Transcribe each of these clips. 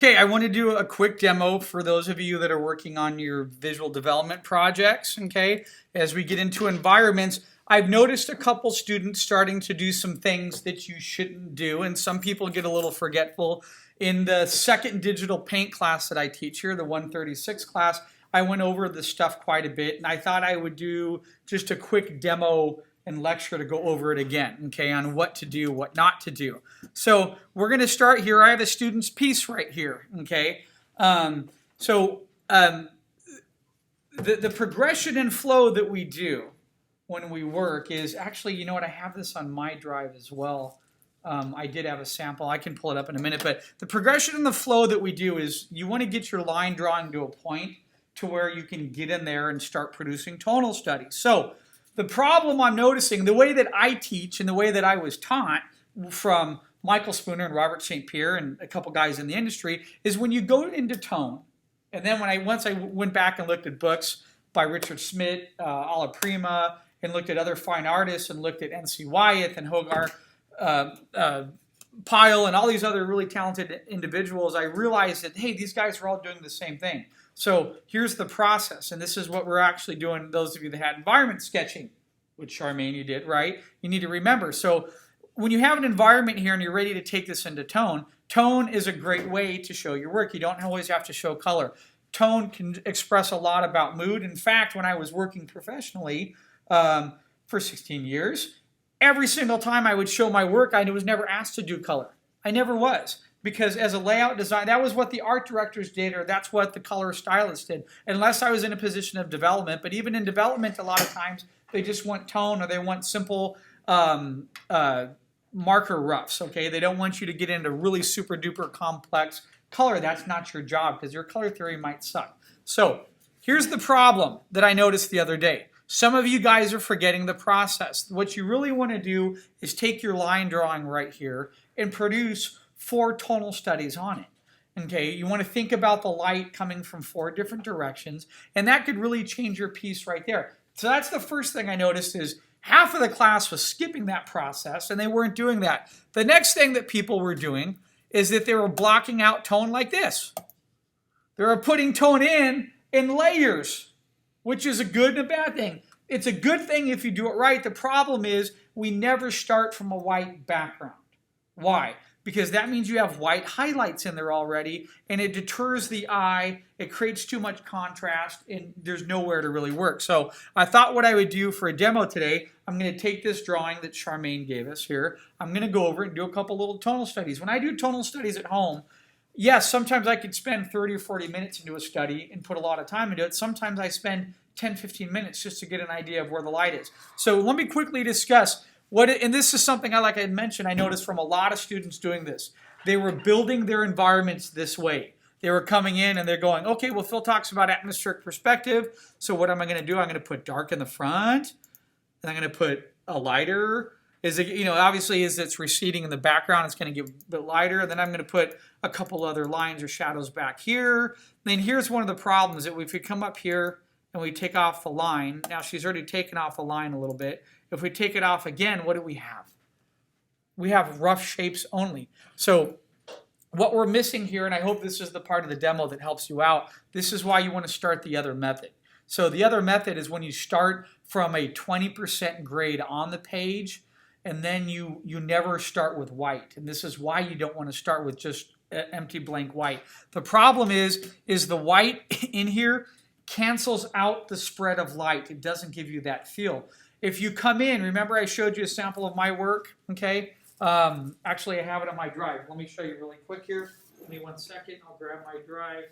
Okay, I want to do a quick demo for those of you that are working on your visual development projects, okay? As we get into environments, I've noticed a couple students starting to do some things that you shouldn't do, and some people get a little forgetful. In the second digital paint class that I teach here, the 136 class, I went over this stuff quite a bit, and I thought I would do just a quick demo and lecture to go over it again, okay, on what to do, what not to do. So we're going to start here. I have a student's piece right here, okay? So the progression and flow that we do when we work is actually, you know what, I have this on my drive as well. I did have a sample. I can pull it up in a minute, but the progression and the flow that we do is you want to get your line drawing to a point to where you can get in there and start producing tonal studies. So the problem I'm noticing, the way that I teach and the way that I was taught from Michael Spooner and Robert St. Pierre and a couple guys in the industry is when you go into tone, and then once I went back and looked at books by Richard Smith, Alla Prima, and looked at other fine artists and looked at N.C. Wyeth and Hogarth, Pyle, and all these other really talented individuals, I realized that, hey, these guys are all doing the same thing. So here's the process, and this is what we're actually doing, those of you that had environment sketching, which Charmaine, you did, right? You need to remember. So when you have an environment here and you're ready to take this into tone, tone is a great way to show your work. You don't always have to show color. Tone can express a lot about mood. In fact, when I was working professionally for 16 years, every single time I would show my work, I was never asked to do color. I never was. Because as a layout design, that was what the art directors did, or that's what the color stylists did, unless I was in a position of development. But even in development, a lot of times, they just want tone or they want simple marker roughs, okay? They don't want you to get into really super duper complex color. That's not your job because your color theory might suck. So here's the problem that I noticed the other day. Some of you guys are forgetting the process. What you really want to do is take your line drawing right here and produce 4 tonal studies on it. Okay, you want to think about the light coming from 4 different directions, and that could really change your piece right there. So that's the first thing I noticed is half of the class was skipping that process, and they weren't doing that. The next thing that people were doing is that they were blocking out tone like this. They were putting tone in layers, which is a good and a bad thing. It's a good thing if you do it right. The problem is we never start from a white background. Why? Because that means you have white highlights in there already, and it deters the eye, it creates too much contrast, and there's nowhere to really work. So I thought what I would do for a demo today, I'm going to take this drawing that Charmaine gave us here, I'm going to go over and do a couple little tonal studies. When I do tonal studies at home, yes, sometimes I could spend 30 or 40 minutes into a study and put a lot of time into it. Sometimes I spend 10, 15 minutes just to get an idea of where the light is. So let me quickly discuss and this is something like I had mentioned, I noticed from a lot of students doing this. They were building their environments this way. They were coming in and they're going, okay, well, Phil talks about atmospheric perspective. So what am I going to do? I'm going to put dark in the front, and I'm going to put a lighter. Obviously, as it's receding in the background, it's going to give a bit lighter. And then I'm going to put a couple other lines or shadows back here. And then here's one of the problems that if we come up here and we take off the line, now she's already taken off the line a little bit. If we take it off again, what do we have? We have rough shapes only. So what we're missing here, and I hope this is the part of the demo that helps you out, this is why you want to start the other method. So the other method is when you start from a 20% grade on the page, and then you never start with white. And this is why you don't want to start with just empty blank white. The problem is the white in here cancels out the spread of light. It doesn't give you that feel. If you come in, remember I showed you a sample of my work, okay? Actually, I have it on my drive. Let me show you really quick here. Give me 1 second. I'll grab my drive.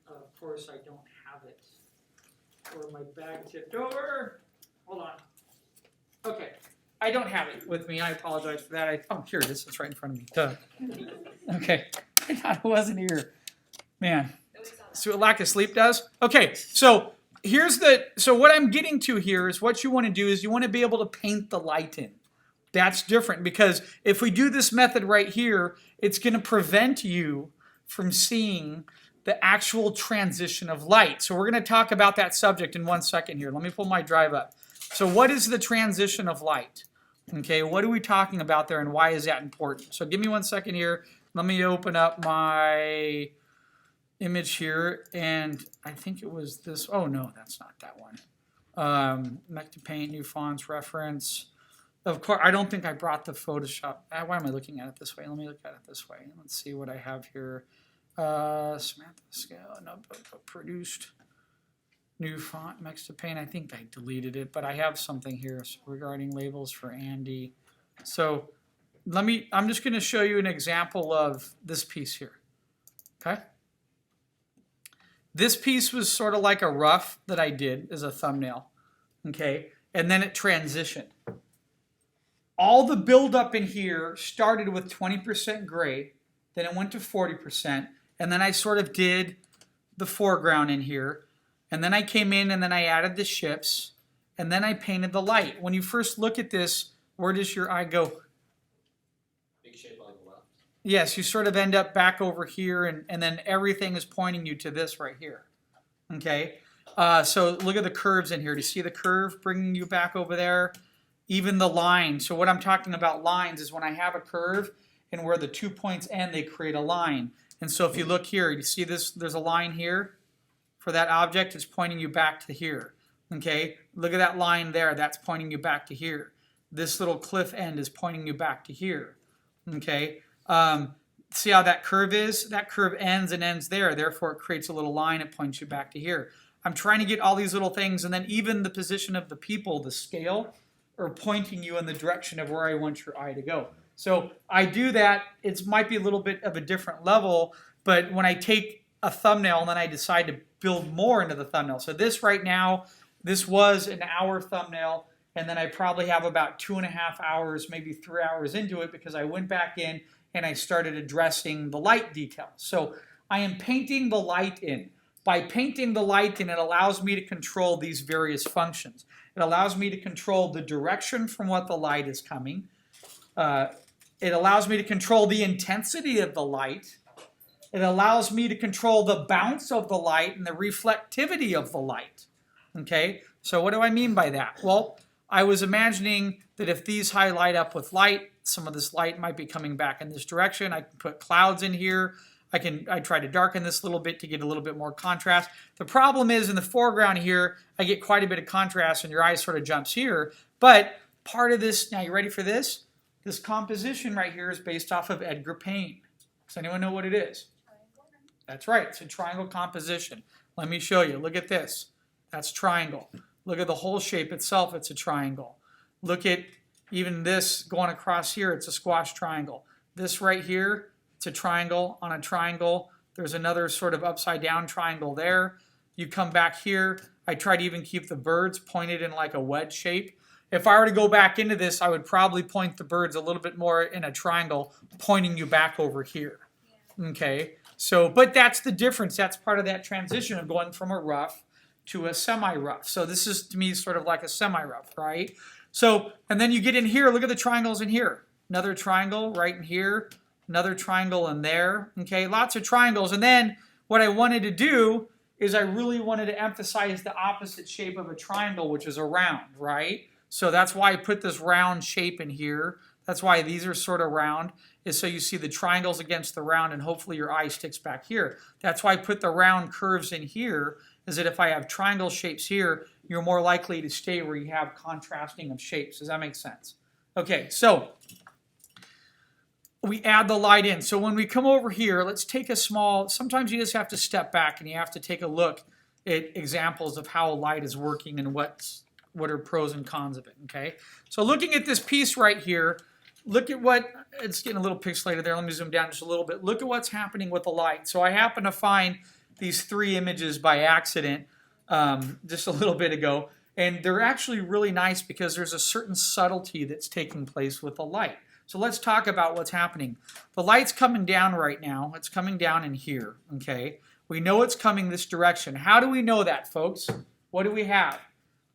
Of course, I don't have it. Or my bag tipped over. Hold on. Okay. I don't have it with me. I apologize for that. Oh, here it is. It's right in front of me. Duh. Okay. I thought it wasn't here. Man. See what lack of sleep does? Okay. So what I'm getting to here is what you want to do is you want to be able to paint the light in. That's different because if we do this method right here, it's going to prevent you from seeing the actual transition of light. So we're going to talk about that subject in 1 second here. Let me pull my drive up. So what is the transition of light? Okay, what are we talking about there and why is that important? So give me 1 second here. let me open up my image here, and I think it was this. Oh no, that's not that one. Mech Paint, new fonts, reference. Of course, I don't think I brought the Photoshop. Why am I looking at it this way? Let me look at it this way. Let's see what I have here. Samantha scale, no, but produced. New font, Mech Paint. I think I deleted it, but I have something here regarding labels for Andy. So I'm just going to show you an example of this piece here. Okay. This piece was sort of like a rough that I did as a thumbnail. Okay. And then it transitioned. All the buildup in here started with 20% gray, then it went to 40%, and then I sort of did the foreground in here, and then I came in and then I added the ships, and then I painted the light. When you first look at this, where does your eye go? Big shape on the left. Yes, you sort of end up back over here, and then everything is pointing you to this right here. Okay, so look at the curves in here. Do you see the curve bringing you back over there? Even the line. So what I'm talking about lines is when I have a curve and where the 2 points end, they create a line. And so if you look here, you see this, there's a line here for that object. It's pointing you back to here. Okay, look at that line there. That's pointing you back to here. This little cliff end is pointing you back to here. Okay, see how that curve is? That curve ends and ends there. Therefore, it creates a little line. It points you back to here. I'm trying to get all these little things, and then even the position of the people, the scale, or pointing you in the direction of where I want your eye to go. So I do that. It might be a little bit of a different level, but when I take a thumbnail and then I decide to build more into the thumbnail. So this right now, this was an hour thumbnail, and then I probably have about 2.5 hours, maybe 3 hours into it because I went back in and I started addressing the light details. So I am painting the light in. By painting the light in, it allows me to control these various functions. It allows me to control the direction from what the light is coming. It allows me to control the intensity of the light. It allows me to control the bounce of the light and the reflectivity of the light. Okay, so what do I mean by that? Well, I was imagining that if these highlight up with light, some of this light might be coming back in this direction. I can put clouds in here. I try to darken this a little bit to get a little bit more contrast. The problem is in the foreground here, I get quite a bit of contrast and your eye sort of jumps here. But part of this, now you ready for this? This composition right here is based off of Edgar Payne. Does anyone know what it is? That's right, it's a triangle composition. Let me show you. Look at this. That's triangle. Look at the whole shape itself, it's a triangle. Look at even this going across here, it's a squash triangle. This right here, it's a triangle on a triangle. There's another sort of upside down triangle there. You come back here. I try to even keep the birds pointed in like a wedge shape. If I were to go back into this, I would probably point the birds a little bit more in a triangle, pointing you back over here. Okay, so, but that's the difference. That's part of that transition of going from a rough to a semi-rough. So this is, to me, sort of like a semi-rough, right? So, and then you get in here, look at the triangles in here. Another triangle right in here. Another triangle in there, okay, lots of triangles. And then what I wanted to do is I really wanted to emphasize the opposite shape of a triangle, which is a round, right? So that's why I put this round shape in here. That's why these are sort of round, is so you see the triangles against the round and hopefully your eye sticks back here. That's why I put the round curves in here, is that if I have triangle shapes here, you're more likely to stay where you have contrasting of shapes. Does that make sense? Okay, so we add the light in. So when we come over here, let's take a small, sometimes you just have to step back and you have to take a look at examples of how light is working and what are pros and cons of it, okay? So looking at this piece right here, look at what, it's getting a little pixelated there. Let me zoom down just a little bit. Look at what's happening with the light. So I happen to find these 3 images by accident just a little bit ago, and they're actually really nice because there's a certain subtlety that's taking place with the light. So let's talk about what's happening. The light's coming down right now. It's coming down in here, okay? We know it's coming this direction. How do we know that, folks? What do we have?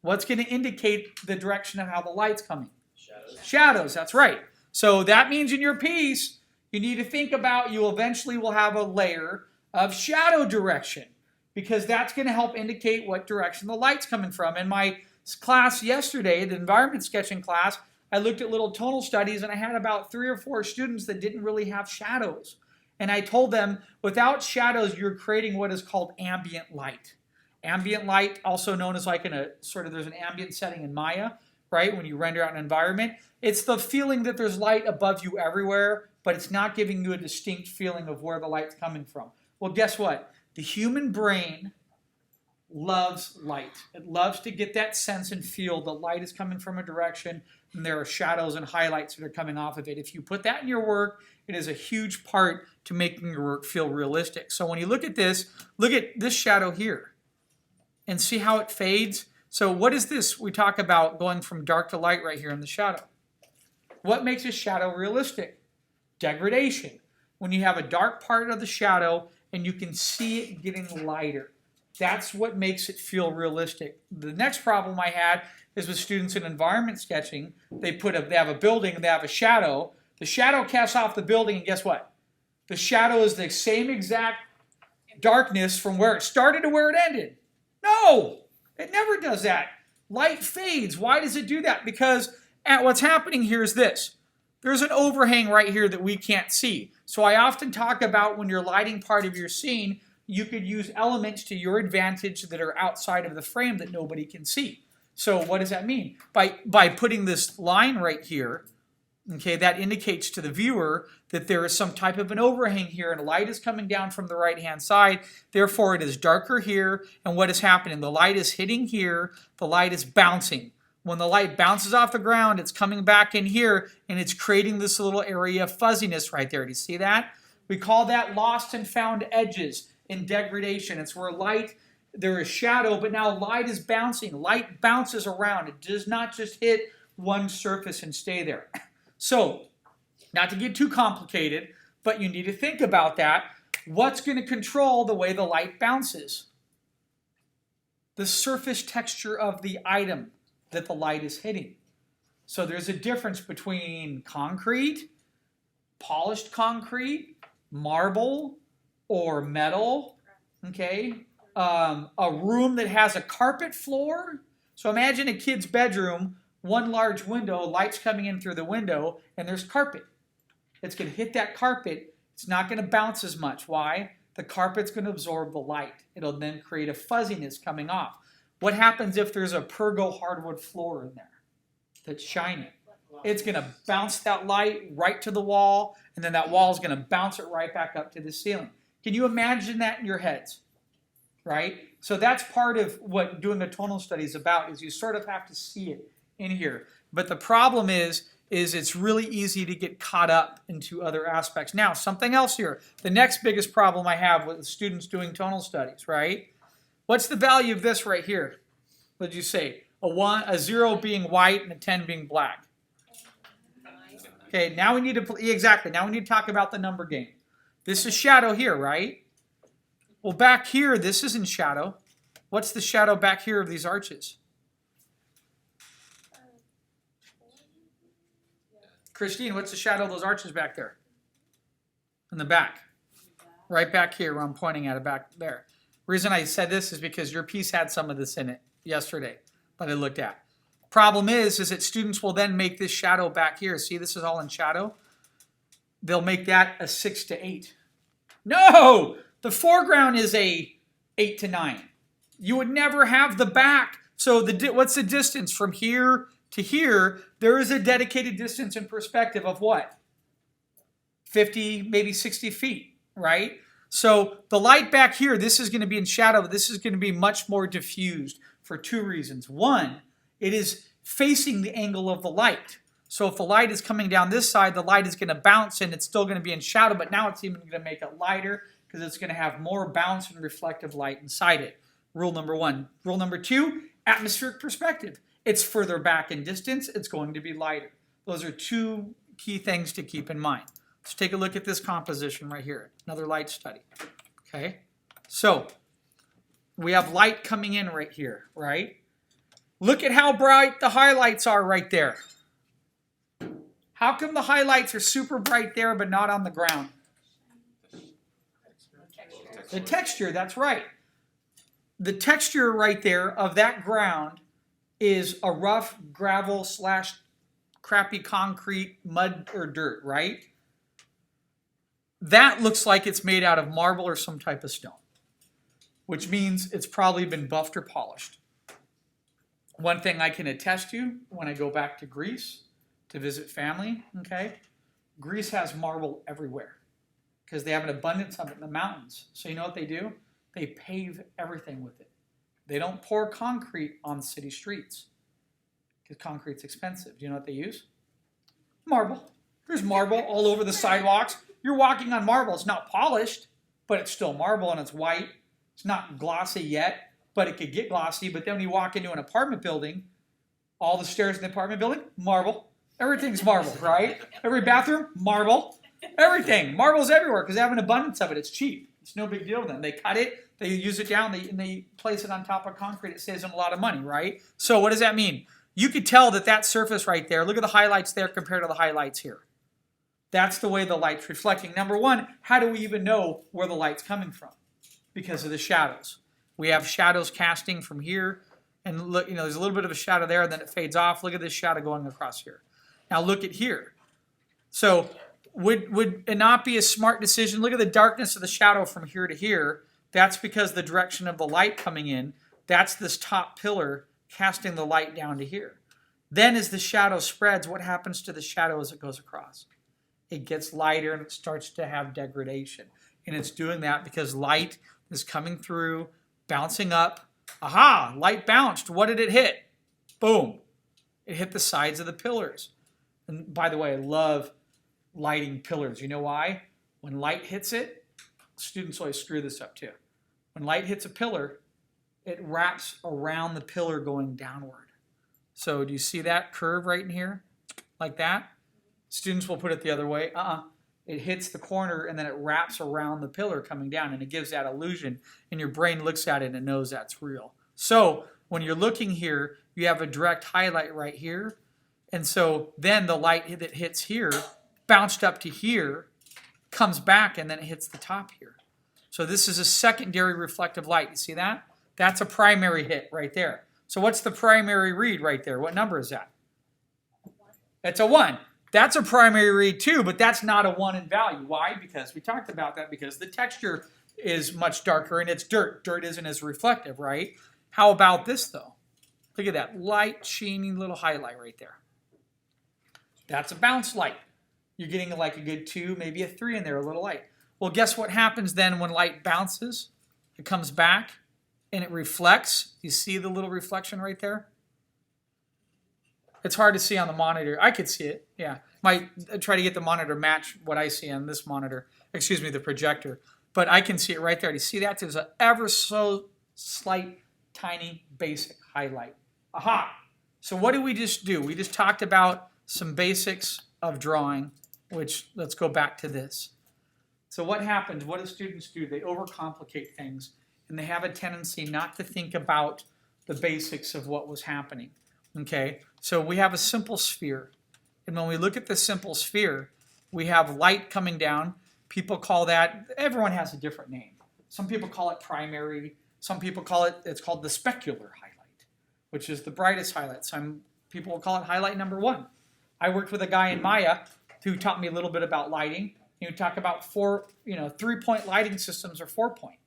What's going to indicate the direction of how the light's coming? Shadows. Shadows, that's right. So that means in your piece, you need to think about, you eventually will have a layer of shadow direction because that's going to help indicate what direction the light's coming from. In my class yesterday, the environment sketching class, I looked at little tonal studies and I had about 3 or 4 students that didn't really have shadows. And I told them, without shadows, you're creating what is called ambient light. Ambient light, also known as like in a sort of, there's an ambient setting in Maya, right? When you render out an environment, it's the feeling that there's light above you everywhere, but it's not giving you a distinct feeling of where the light's coming from. Well, guess what? The human brain loves light. It loves to get that sense and feel the light is coming from a direction, and there are shadows and highlights that are coming off of it. If you put that in your work, it is a huge part to making your work feel realistic. So when you look at this shadow here, and see how it fades. So what is this? We talk about going from dark to light right here in the shadow. What makes a shadow realistic? Degradation. When you have a dark part of the shadow and you can see it getting lighter. That's what makes it feel realistic. The next problem I had is with students in environment sketching. They have a building and they have a shadow. The shadow casts off the building, and guess what? The shadow is the same exact darkness from where it started to where it ended. No, it never does that. Light fades. Why does it do that? Because what's happening here is this. There's an overhang right here that we can't see. So I often talk about when you're lighting part of your scene, you could use elements to your advantage that are outside of the frame that nobody can see. So what does that mean? By putting this line right here, okay, that indicates to the viewer that there is some type of an overhang here and light is coming down from the right-hand side. Therefore, it is darker here. And what is happening? The light is hitting here. The light is bouncing. When the light bounces off the ground, it's coming back in here, and it's creating this little area of fuzziness right there. Do you see that? We call that lost and found edges in degradation. It's where there is shadow, but now light is bouncing. Light bounces around. It does not just hit one surface and stay there. So, not to get too complicated, but you need to think about that. What's going to control the way the light bounces? The surface texture of the item that the light is hitting. So there's a difference between concrete, polished concrete, marble, or metal, okay? A room that has a carpet floor. So imagine a kid's bedroom, one large window, lights coming in through the window, and there's carpet. It's going to hit that carpet. It's not going to bounce as much. Why? The carpet's going to absorb the light. It'll then create a fuzziness coming off. What happens if there's a pergo hardwood floor in there that's shiny? It's going to bounce that light right to the wall, and then that wall is going to bounce it right back up to the ceiling. Can you imagine that in your heads? Right? So that's part of what doing a tonal study is about, is you sort of have to see it in here. But the problem is it's really easy to get caught up into other aspects. Now, something else here. The next biggest problem I have with students doing tonal studies, right? What's the value of this right here? What did you say? A 0 being white and a 10 being black. Okay, now we need to, exactly, now we need to talk about the number game. This is shadow here, right? Well, back here, this isn't shadow. What's the shadow back here of these arches? Christine, what's the shadow of those arches back there? In the back. Right back here where I'm pointing at it, back there. Reason I said this is because your piece had some of this in it yesterday that I looked at. Problem is that students will then make this shadow back here. See, this is all in shadow. They'll make that a 6 to 8. No! The foreground is a 8 to 9. You would never have the back. So what's the distance from here to here? There is a dedicated distance in perspective of what? 50, maybe 60 feet, right? So the light back here, this is going to be in shadow. This is going to be much more diffused for two reasons. One, it is facing the angle of the light. So if the light is coming down this side, the light is going to bounce and it's still going to be in shadow, but now it's even going to make it lighter because it's going to have more bounce and reflective light inside it. Rule number one. Rule number two, atmospheric perspective. It's further back in distance, it's going to be lighter. Those are two key things to keep in mind. Let's take a look at this composition right here. Another light study. Okay, so we have light coming in right here, right? Look at how bright the highlights are right there. How come the highlights are super bright there but not on the ground? The texture, that's right. The texture right there of that ground is a rough gravel / crappy concrete, mud or dirt, right? that looks like it's made out of marble or some type of stone, which means it's probably been buffed or polished. One thing I can attest to when I go back to Greece to visit family, okay, Greece has marble everywhere because they have an abundance of it in the mountains. So you know what they do? They pave everything with it. They don't pour concrete on city streets because concrete's expensive. Do you know what they use? Marble. There's marble all over the sidewalks. You're walking on marble. It's not polished, but it's still marble and it's white. It's not glossy yet, but it could get glossy. But then when you walk into an apartment building, all the stairs in the apartment building, marble. Everything's marble, right? Every bathroom, marble. Everything. Marble's everywhere because they have an abundance of it. It's cheap. It's no big deal to them. They cut it, they use it down, and they place it on top of concrete. It saves them a lot of money, right? So what does that mean? You could tell that surface right there, look at the highlights there compared to the highlights here. That's the way the light's reflecting. Number one, how do we even know where the light's coming from? Because of the shadows. We have shadows casting from here, and look, there's a little bit of a shadow there, and then it fades off. Look at this shadow going across here. Now look at here. So would it not be a smart decision? Look at the darkness of the shadow from here to here. That's because the direction of the light coming in, that's this top pillar casting the light down to here. Then as the shadow spreads, what happens to the shadow as it goes across? It gets lighter and it starts to have degradation. And it's doing that because light is coming through, bouncing up. Aha, light bounced. What did it hit? Boom. It hit the sides of the pillars. And by the way, I love lighting pillars. You know why? When light hits it, students always screw this up too. When light hits a pillar, it wraps around the pillar going downward. So do you see that curve right in here? Like that? Students will put it the other way. It hits the corner and then it wraps around the pillar coming down, and it gives that illusion, and your brain looks at it and knows that's real. So when you're looking here, you have a direct highlight right here, and so then the light that hits here bounced up to here, comes back, and then it hits the top here. So this is a secondary reflective light. You see that? That's a primary hit right there. So what's the primary read right there? What number is that? It's a 1. That's a primary read too, but that's not a 1 in value. Why? Because we talked about that because the texture is much darker and it's dirt. Dirt isn't as reflective, right? How about this though? Look at that light, sheening little highlight right there. That's a bounce light. You're getting like a good 2, maybe a 3 in there, a little light. Well, guess what happens then when light bounces? It comes back and it reflects. You see the little reflection right there? It's hard to see on the monitor. I could see it, yeah. Might try to get the monitor to match what I see on this monitor. Excuse me, the projector. But I can see it right there. Do you see that? There's an ever so slight, tiny, basic highlight. Aha! So what did we just do? We just talked about some basics of drawing, which let's go back to this. So what happens? What do students do? They overcomplicate things, and they have a tendency not to think about the basics of what was happening. Okay, so we have a simple sphere. And when we look at the simple sphere, we have light coming down. People call that, everyone has a different name. Some people call it primary. Some people call it, it's called the specular highlight, which is the brightest highlight. Some people will call it highlight number 1. I worked with a guy in Maya who taught me a little bit about lighting. He would talk about 3-point lighting systems or 4-point.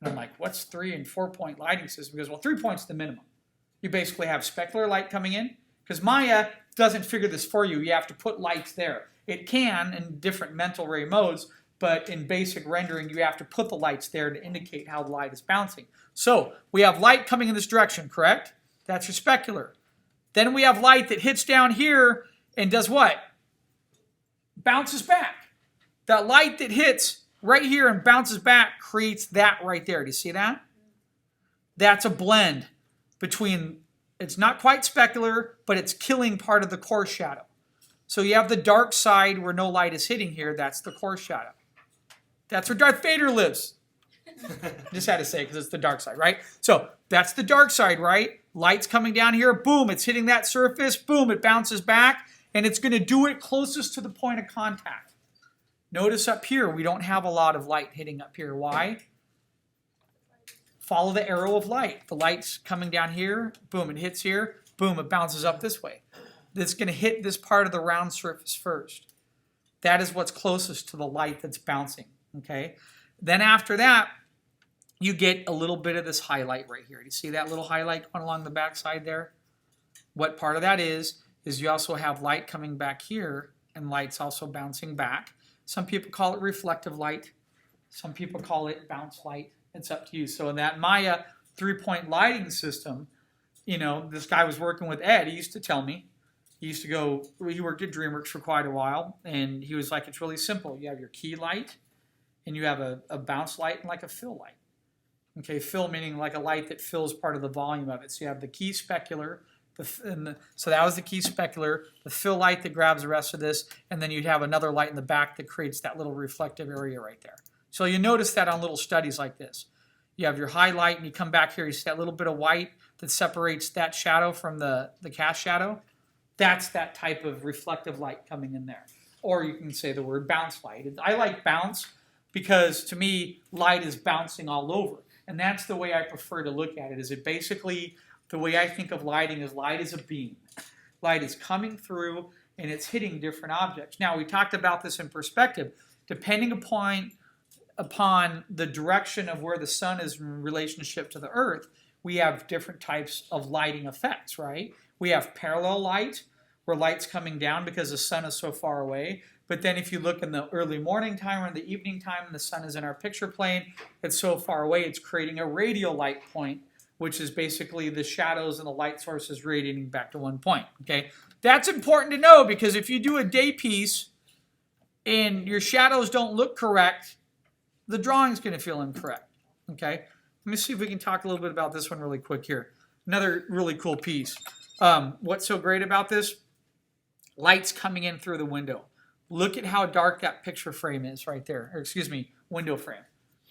And I'm like, what's 3 and 4-point lighting system? He goes, well, 3-point's the minimum. You basically have specular light coming in, because Maya doesn't figure this for you. You have to put lights there. It can in different mental ray modes, but in basic rendering, you have to put the lights there to indicate how the light is bouncing. So we have light coming in this direction, correct? That's your specular. Then we have light that hits down here and does what? Bounces back. That light that hits right here and bounces back creates that right there. Do you see that? That's a blend between, it's not quite specular, but it's killing part of the core shadow. So you have the dark side where no light is hitting here. That's the core shadow. That's where Darth Vader lives. Just had to say it because it's the dark side, right? So that's the dark side, right? Light's coming down here. Boom, it's hitting that surface. Boom, it bounces back. And it's going to do it closest to the point of contact. Notice up here, we don't have a lot of light hitting up here. Why? Follow the arrow of light. The light's coming down here. Boom, it hits here. Boom, it bounces up this way. It's going to hit this part of the round surface first. That is what's closest to the light that's bouncing, okay? Then after that, you get a little bit of this highlight right here. Do you see that little highlight going along the back side there? What part of that is you also have light coming back here and light's also bouncing back. Some people call it reflective light. Some people call it bounce light. It's up to you. So in that Maya 3-point lighting system, you know, this guy was working with Ed. He used to tell me, he worked at DreamWorks for quite a while, and he was like, it's really simple. You have your key light, and you have a bounce light and like a fill light. Okay, fill meaning like a light that fills part of the volume of it. So you have the key specular, so that was the key specular, the fill light that grabs the rest of this, and then you'd have another light in the back that creates that little reflective area right there. So you notice that on little studies like this. You have your highlight, and you come back here, you see that little bit of white that separates that shadow from the cast shadow. That's that type of reflective light coming in there. Or you can say the word bounce light. I like bounce because to me, light is bouncing all over. And that's the way I prefer to look at it. Is it basically, the way I think of lighting is light is a beam. Light is coming through and it's hitting different objects. Now, we talked about this in perspective. Depending upon the direction of where the sun is in relationship to the earth, we have different types of lighting effects, right? We have parallel light, where light's coming down because the sun is so far away. But then if you look in the early morning time or in the evening time and the sun is in our picture plane, it's so far away, it's creating a radial light point, which is basically the shadows and the light sources radiating back to one point, okay? That's important to know because if you do a day piece and your shadows don't look correct, the drawing's going to feel incorrect, okay? Let me see if we can talk a little bit about this one really quick here. Another really cool piece. What's so great about this? Light's coming in through the window. Look at how dark that picture frame is right there. Or excuse me, window frame.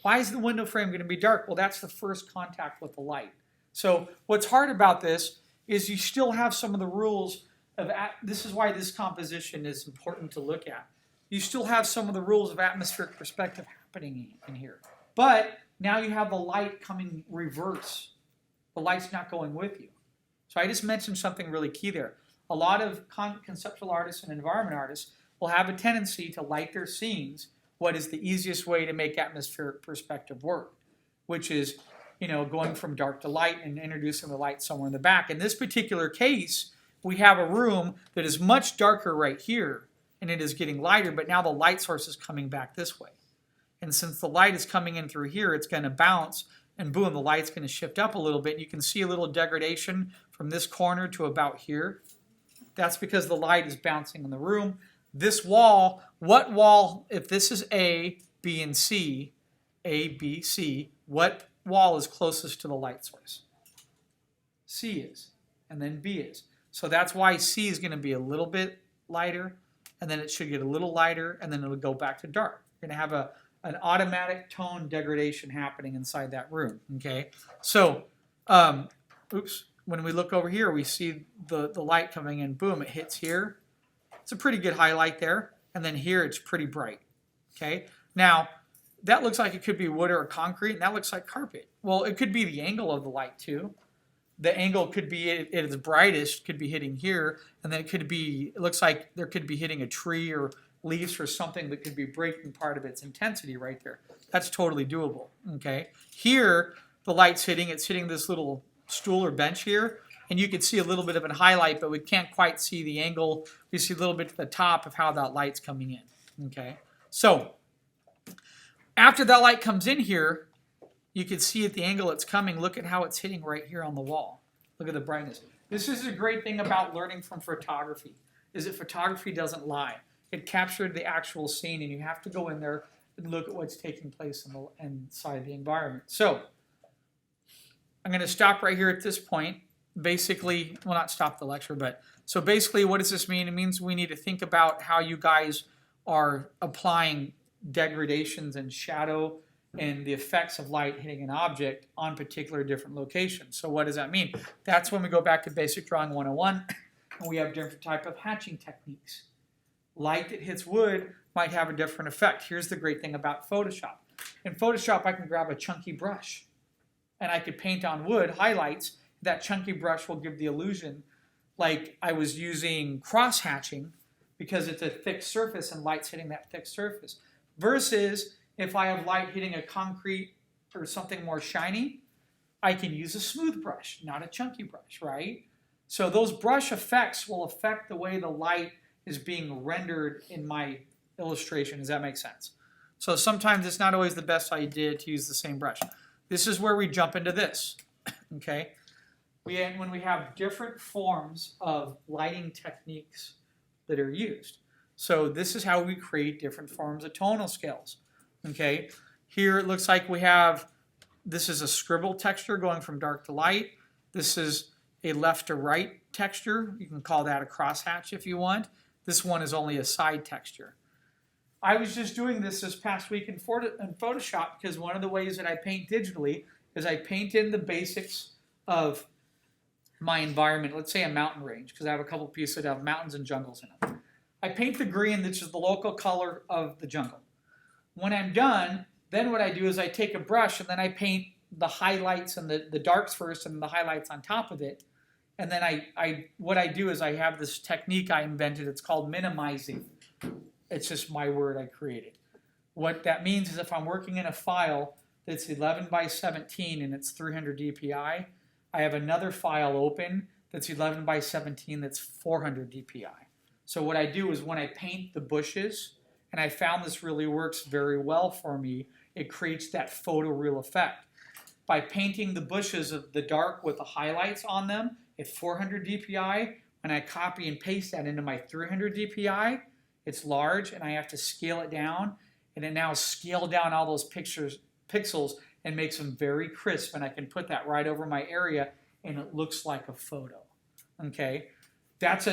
Why is the window frame going to be dark? Well, that's the first contact with the light. So what's hard about this is you still have some of the rules of, this is why this composition is important to look at. You still have some of the rules of atmospheric perspective happening in here. But now you have the light coming reverse. The light's not going with you. So I just mentioned something really key there. A lot of conceptual artists and environment artists will have a tendency to light their scenes what is the easiest way to make atmospheric perspective work, which is, you know, going from dark to light and introducing the light somewhere in the back. In this particular case, we have a room that is much darker right here, and it is getting lighter, but now the light source is coming back this way. And since the light is coming in through here, it's going to bounce, and boom, the light's going to shift up a little bit. You can see a little degradation from this corner to about here. That's because the light is bouncing in the room. This wall, what wall, if this is A, B, and C, A, B, C, what wall is closest to the light source? C is, and then B is. So that's why C is going to be a little bit lighter, and then it should get a little lighter, and then it'll go back to dark. You're going to have an automatic tone degradation happening inside that room, okay? So, when we look over here, we see the light coming in, boom, it hits here. It's a pretty good highlight there, and then here it's pretty bright, okay? Now, that looks like it could be wood or concrete, and that looks like carpet. Well, it could be the angle of the light too. The angle could be at its brightest, could be hitting here, and then it looks like there could be hitting a tree or leaves or something that could be breaking part of its intensity right there. That's totally doable, okay? Here, the light's hitting, it's hitting this little stool or bench here, and you can see a little bit of a highlight, but we can't quite see the angle. We see a little bit to the top of how that light's coming in, okay? So, after that light comes in here, you can see at the angle it's coming, look at how it's hitting right here on the wall. Look at the brightness. This is a great thing about learning from photography, is that photography doesn't lie. It captured the actual scene, and you have to go in there and look at what's taking place inside the environment. So, I'm going to stop right here at this point. Basically, well, not stop the lecture, but so basically what does this mean? It means we need to think about how you guys are applying degradations and shadow and the effects of light hitting an object on particular different locations. So what does that mean? That's when we go back to Basic Drawing 101, and we have different type of hatching techniques. Light that hits wood might have a different effect. Here's the great thing about Photoshop. In Photoshop, I can grab a chunky brush, and I could paint on wood highlights. That chunky brush will give the illusion like I was using cross-hatching, because it's a thick surface and light's hitting that thick surface. Versus if I have light hitting a concrete or something more shiny, I can use a smooth brush, not a chunky brush, right? So those brush effects will affect the way the light is being rendered in my illustration. Does that make sense? So sometimes it's not always the best idea to use the same brush. This is where we jump into this, okay? When we have different forms of lighting techniques that are used. So this is how we create different forms of tonal scales, okay? Here it looks like we have, this is a scribble texture going from dark to light. This is a left to right texture. You can call that a crosshatch if you want. This one is only a side texture. I was just doing this past week in Photoshop because one of the ways that I paint digitally is I paint in the basics of my environment. Let's say a mountain range, because I have a couple pieces that have mountains and jungles in them. I paint the green, which is the local color of the jungle. When I'm done, then what I do is I take a brush and then I paint the highlights and the darks first and the highlights on top of it. And then what I do is I have this technique I invented. It's called minimizing. It's just my word I created. What that means is if I'm working in a file that's 11 by 17 and it's 300 dpi, I have another file open that's 11 by 17 that's 400 dpi. So what I do is when I paint the bushes, and I found this really works very well for me, it creates that photoreal effect. By painting the bushes of the dark with the highlights on them at 400 dpi, when I copy and paste that into my 300 dpi, it's large and I have to scale it down, and it now scaled down all those pixels and makes them very crisp, and I can put that right over my area and it looks like a photo. Okay, that's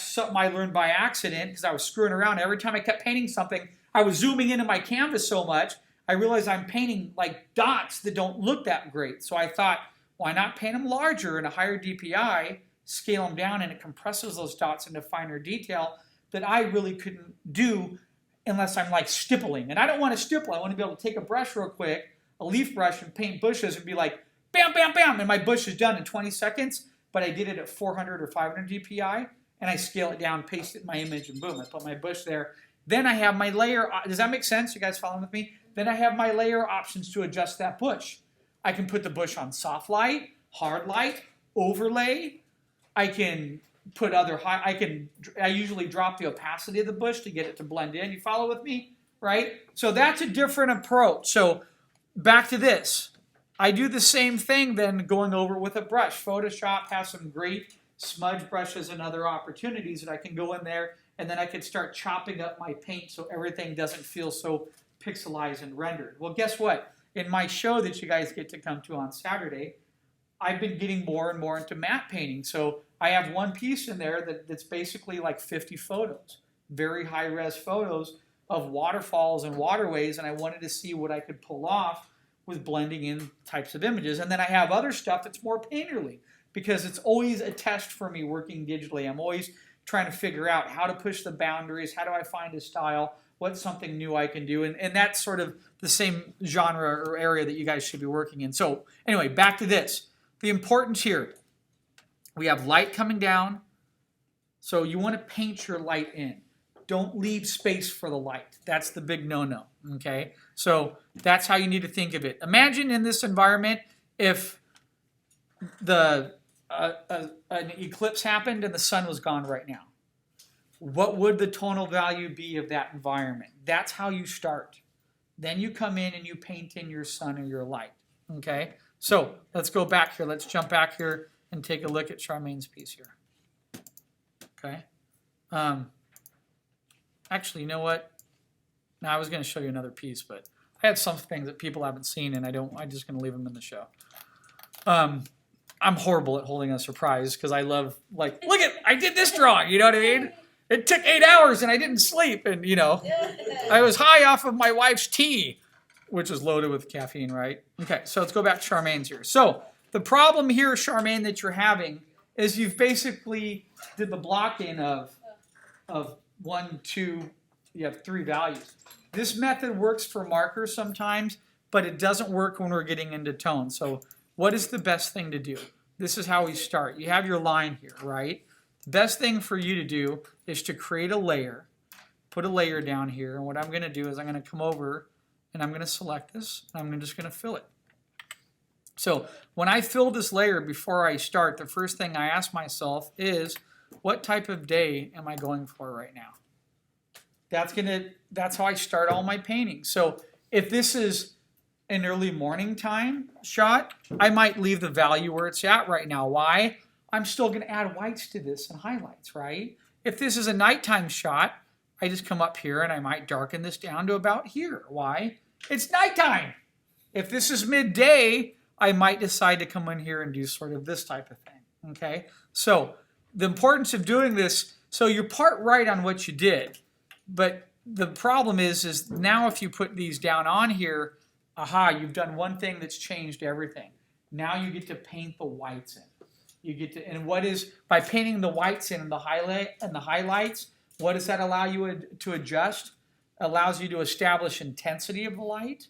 something I learned by accident because I was screwing around. Every time I kept painting something, I was zooming into my canvas so much, I realized I'm painting like dots that don't look that great. So I thought, why not paint them larger in a higher DPI, scale them down, and it compresses those dots into finer detail that I really couldn't do unless I'm like stippling. And I don't want to stipple. I want to be able to take a brush real quick, a leaf brush, and paint bushes and be like, bam, bam, bam, and my bush is done in 20 seconds, but I did it at 400 or 500 DPI, and I scale it down, paste it in my image, and boom, I put my bush there. Then I have my layer. Does that make sense? You guys following with me? Then I have my layer options to adjust that bush. I can put the bush on soft light, hard light, overlay. I can put I usually drop the opacity of the bush to get it to blend in. You follow with me? Right? So that's a different approach. So back to this. I do the same thing then going over with a brush. Photoshop has some great smudge brushes and other opportunities that I can go in there, and then I can start chopping up my paint so everything doesn't feel so pixelized and rendered. Well, guess what? In my show that you guys get to come to on Saturday, I've been getting more and more into matte painting. So I have one piece in there that's basically like 50 photos, very high-res photos of waterfalls and waterways, and I wanted to see what I could pull off with blending in types of images. And then I have other stuff that's more painterly because it's always a test for me working digitally. I'm always trying to figure out how to push the boundaries, how do I find a style, what's something new I can do, and that's sort of the same genre or area that you guys should be working in. So anyway, back to this. The importance here, we have light coming down, so you want to paint your light in. Don't leave space for the light. That's the big no-no, okay? So that's how you need to think of it. Imagine in this environment if an eclipse happened and the sun was gone right now. What would the tonal value be of that environment? That's how you start. Then you come in and you paint in your sun or your light, okay? So let's go back here. Let's jump back here and take a look at Charmaine's piece here, okay? Actually, you know what? No, I was going to show you another piece, but I had some things that people haven't seen, and I'm just going to leave them in the show. I'm horrible at holding a surprise because I love, like, look at, I did this drawing, you know what I mean? It took 8 hours and I didn't sleep, and, you know, I was high off of my wife's tea, which is loaded with caffeine, right? Okay, so let's go back to Charmaine's here. So the problem here, Charmaine, that you're having is you've basically did the block-in of 1, 2, you have 3 values. This method works for markers sometimes, but it doesn't work when we're getting into tone. So what is the best thing to do? This is how we start. You have your line here, right? The best thing for you to do is to create a layer, put a layer down here, and what I'm going to do is I'm going to come over and I'm going to select this, and I'm just going to fill it. So when I fill this layer before I start, the first thing I ask myself is, what type of day am I going for right now? That's how I start all my paintings. So if this is an early morning time shot, I might leave the value where it's at right now. Why? I'm still going to add whites to this and highlights, right? If this is a nighttime shot, I just come up here and I might darken this down to about here. Why? It's nighttime. If this is midday, I might decide to come in here and do sort of this type of thing, okay? So the importance of doing this, so you're part right on what you did, but the problem is now if you put these down on here, aha, you've done one thing that's changed everything. Now you get to paint the whites in. You get to, and what is, by painting the whites in and the highlights, what does that allow you to adjust? Allows you to establish intensity of the light,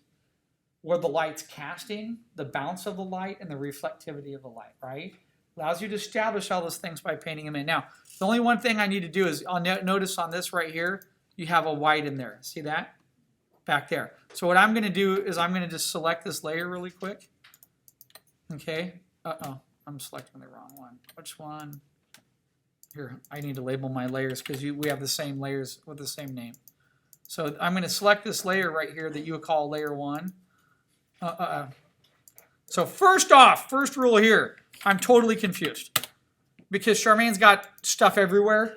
where the light's casting, the bounce of the light, and the reflectivity of the light, right? Allows you to establish all those things by painting them in. Now, the only one thing I need to do is, I'll notice on this right here, you have a white in there. See that? Back there. So what I'm going to do is I'm going to just select this layer really quick. Okay. Uh-oh. I'm selecting the wrong one. Which one? Here, I need to label my layers because we have the same layers with the same name. So I'm going to select this layer right here that you would call layer 1. So first off, first rule here, I'm totally confused because Charmaine's got stuff everywhere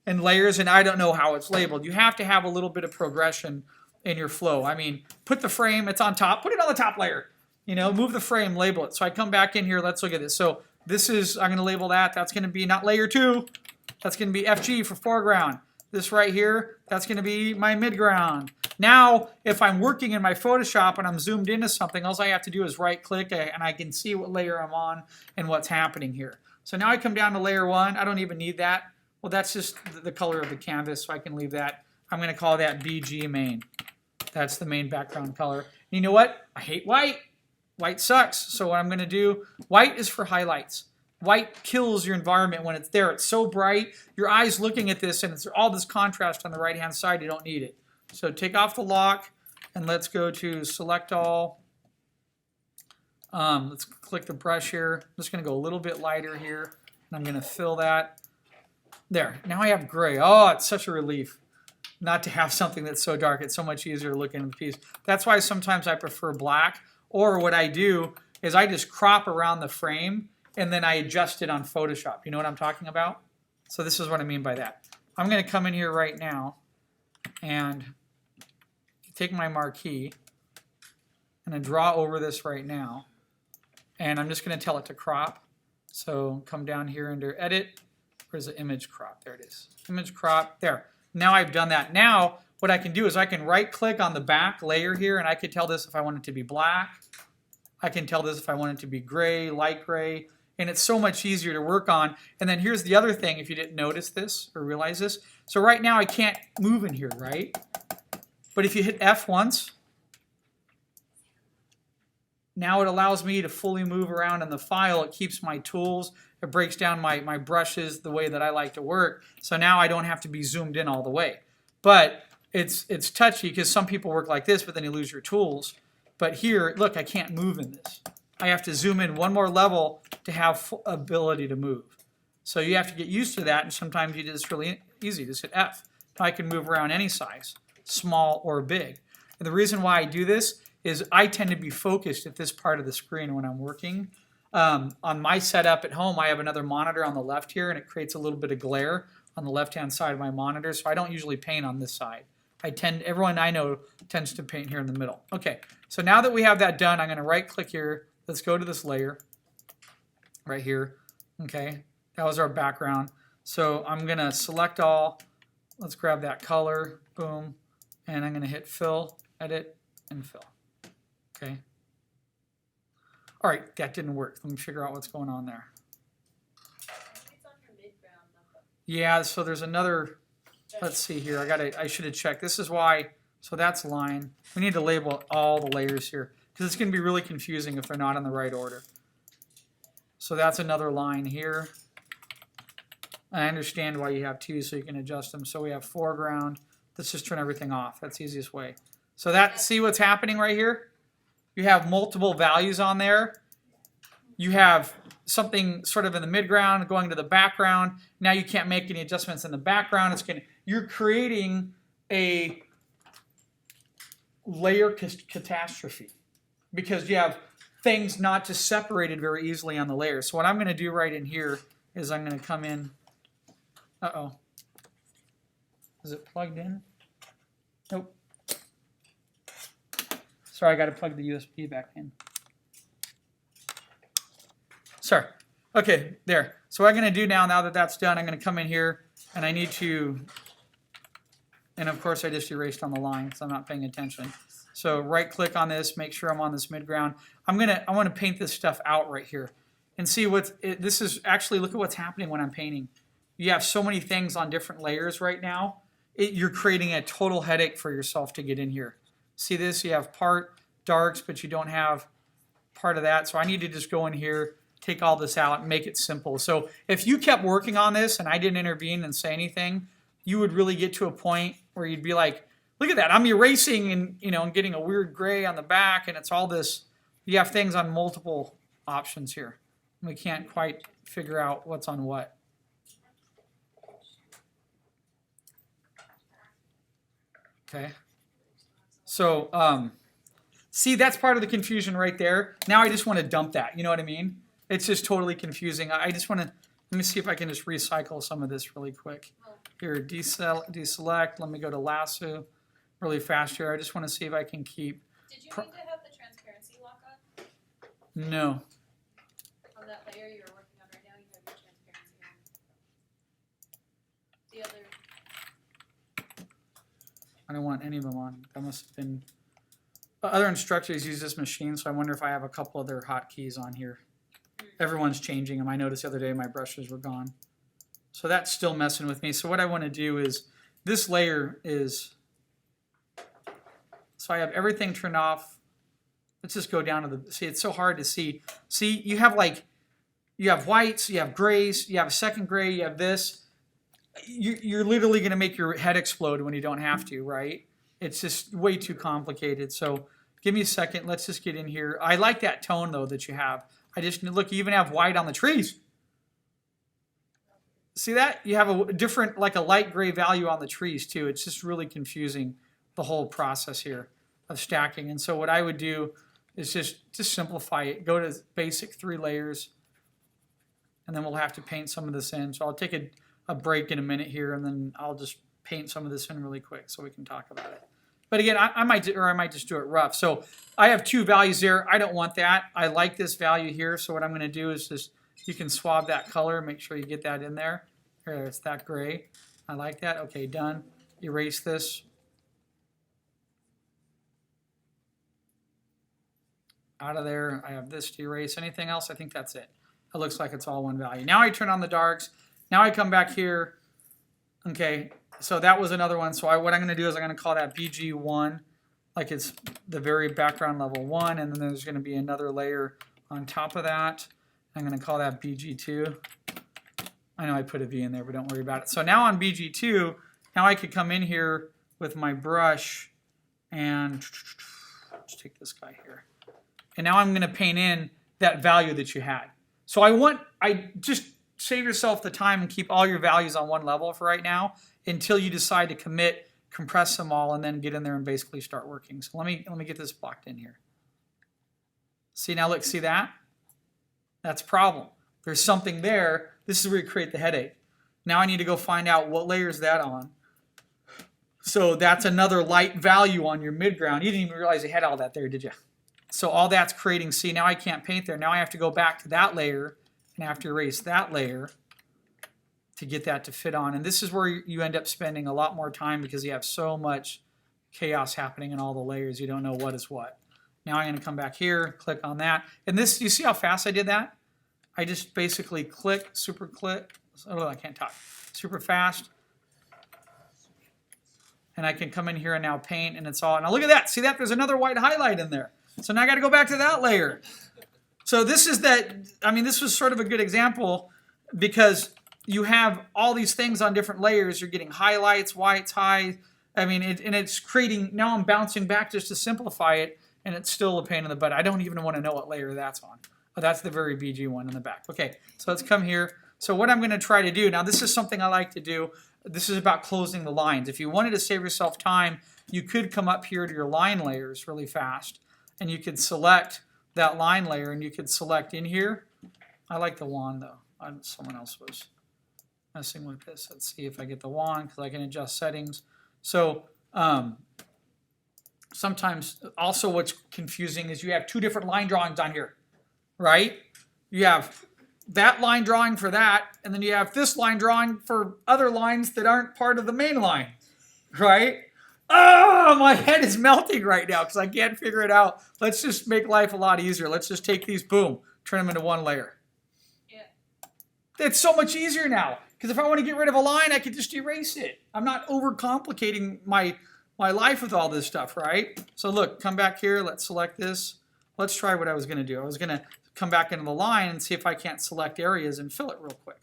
and layers, and I don't know how it's labeled. You have to have a little bit of progression in your flow. I mean, put the frame, it's on top, put it on the top layer. You know, move the frame, label it. So I come back in here, let's look at this. So this is, I'm going to label that. That's going to be not layer 2. That's going to be FG for foreground. This right here, that's going to be my midground. Now, if I'm working in my Photoshop and I'm zoomed into something, all I have to do is right click and I can see what layer I'm on and what's happening here. So now I come down to layer 1. I don't even need that. Well, that's just the color of the canvas, so I can leave that. I'm going to call that BG main. That's the main background color. And you know what? I hate white. White sucks. So what I'm going to do, white is for highlights. White kills your environment when it's there. It's so bright. Your eye's looking at this, and it's all this contrast on the right-hand side. You don't need it. So take off the lock, and let's go to select all. Let's click the brush here. I'm just going to go a little bit lighter here, and I'm going to fill that. There. Now I have gray. Oh, it's such a relief not to have something that's so dark. It's so much easier to look into the piece. That's why sometimes I prefer black. Or what I do is I just crop around the frame and then I adjust it on Photoshop. You know what I'm talking about? So this is what I mean by that. I'm going to come in here right now and take my marquee and I draw over this right now. And I'm just going to tell it to crop. So come down here under Edit. Where's the image crop? There it is. Image crop. There. Now I've done that. Now what I can do is I can right click on the back layer here and I could tell this if I want it to be black. I can tell this if I want it to be gray, light gray, and it's so much easier to work on. And then here's the other thing, if you didn't notice this or realize this. So right now I can't move in here, right? But if you hit F once, now it allows me to fully move around in the file. It keeps my tools. It breaks down my brushes the way that I like to work. So now I don't have to be zoomed in all the way. But it's touchy because some people work like this, but then you lose your tools. But here, look, I can't move in this. I have to zoom in one more level to have full ability to move. So you have to get used to that, and sometimes it's really easy. Just hit F. I can move around any size, small or big. And the reason why I do this is I tend to be focused at this part of the screen when I'm working. On my setup at home, I have another monitor on the left here, and it creates a little bit of glare on the left-hand side of my monitor, so I don't usually paint on this side. Everyone I know tends to paint here in the middle. Okay, so now that we have that done, I'm going to right-click here. Let's go to this layer right here. Okay, that was our background. So I'm going to select all. Let's grab that color. Boom. And I'm going to hit Fill, Edit, and Fill. Okay. All right, that didn't work. Let me figure out what's going on there. It's on your midground. Yeah, so there's another. Let's see here. I should have checked. This is why. So that's line. We need to label all the layers here because it's going to be really confusing if they're not in the right order. So that's another line here. And I understand why you have two, so you can adjust them. So we have foreground. Let's just turn everything off. That's the easiest way. So that, see what's happening right here? You have multiple values on there. You have something sort of in the midground going to the background. Now you can't make any adjustments in the background. You're creating a layer catastrophe because you have things not just separated very easily on the layer. So what I'm going to do right in here is I'm going to come in. Uh-oh. Is it plugged in? Nope. Sorry, I got to plug the USB back in. Sorry. Okay, there. So what I'm going to do now that that's done, I'm going to come in here, and I need to, and of course I just erased on the line, so I'm not paying attention. So right-click on this, make sure I'm on this midground. I want to paint this stuff out right here, and see this is actually, look at what's happening when I'm painting. You have so many things on different layers right now. You're creating a total headache for yourself to get in here. See this? You have part darks, but you don't have part of that. So I need to just go in here, take all this out, and make it simple. So if you kept working on this and I didn't intervene and say anything, you would really get to a point where you'd be like, look at that, I'm erasing and and getting a weird gray on the back, and it's all this. You have things on multiple options here. We can't quite figure out what's on what. Okay. So see, that's part of the confusion right there. Now I just want to dump that. You know what I mean? It's just totally confusing. I just want to, let me see if I can just recycle some of this really quick. Here, deselect. Let me go to lasso really fast here. I just want to see if I can keep. Did you need to have the transparency lock up? No. On that layer you're working on right now, you have your transparency on. The other. I don't want any of them on. That must have been. Other instructors use this machine, so I wonder if I have a couple other hotkeys on here. Everyone's changing them. I noticed the other day my brushes were gone. So that's still messing with me. So what I want to do is, this layer is, so I have everything turned off. Let's just go down to the, see, it's so hard to see. See, you have whites, you have grays, you have a second gray, you have this. You're literally going to make your head explode when you don't have to, right? It's just way too complicated. So give me a second. Let's just get in here. I like that tone, though, that you have. I just, look, you even have white on the trees. See that? You have a different, like a light gray value on the trees, too. It's just really confusing, the whole process here of stacking. And so what I would do is just simplify it. Go to basic 3 layers, and then we'll have to paint some of this in. So I'll take a break in a minute here, and then I'll just paint some of this in really quick so we can talk about it. But again, I might just do it rough. So I have 2 values there. I don't want that. I like this value here. So what I'm going to do is just, you can swab that color. Make sure you get that in there. Here, it's that gray. I like that. Okay, done. Erase this. Out of there. I have this to erase. Anything else? I think that's it. It looks like it's all one value. Now I turn on the darks. Now I come back here. Okay, so that was another one. So what I'm going to do is I'm going to call that BG1, like it's the very background level 1, and then there's going to be another layer on top of that. I'm going to call that BG2. I know I put a V in there, but don't worry about it. So now on BG2, now I could come in here with my brush and let's take this guy here. And now I'm going to paint in that value that you had. So I just save yourself the time and keep all your values on one level for right now until you decide to commit, compress them all, and then get in there and basically start working. So let me get this blocked in here. See, now look, see that? That's a problem. There's something there. This is where you create the headache. Now I need to go find out what layer is that on. So that's another light value on your midground. You didn't even realize you had all that there, did you? So all that's creating, see, now I can't paint there. Now I have to go back to that layer and I have to erase that layer to get that to fit on. And this is where you end up spending a lot more time because you have so much chaos happening in all the layers. You don't know what is what. Now I'm going to come back here, click on that. And this, you see how fast I did that? I just basically click, super click. Oh, I can't talk. Super fast. And I can come in here and now paint, and it's all. Now look at that. See that? There's another white highlight in there. So now I got to go back to that layer. So this is that. I mean, this was sort of a good example because you have all these things on different layers. You're getting highlights, whites, highs. I mean, and it's creating, now I'm bouncing back just to simplify it, and it's still a pain in the butt. I don't even want to know what layer that's on. But that's the very BG one in the back. Okay, so let's come here. So what I'm going to try to do, now this is something I like to do. This is about closing the lines. If you wanted to save yourself time, you could come up here to your line layers really fast, and you could select that line layer, and you could select in here. I like the wand though. Someone else was messing with this. Let's see if I get the wand, because I can adjust settings. So sometimes also what's confusing is you have two different line drawings on here, right? You have that line drawing for that, and then you have this line drawing for other lines that aren't part of the main line, right? Oh, my head is melting right now because I can't figure it out. Let's just make life a lot easier. Let's just take these, boom, turn them into one layer. Yeah. It's so much easier now. Because if I want to get rid of a line, I could just erase it. I'm not overcomplicating my life with all this stuff, right? So look, come back here. Let's select this. Let's try what I was going to do. I was going to come back into the line and see if I can't select areas and fill it real quick.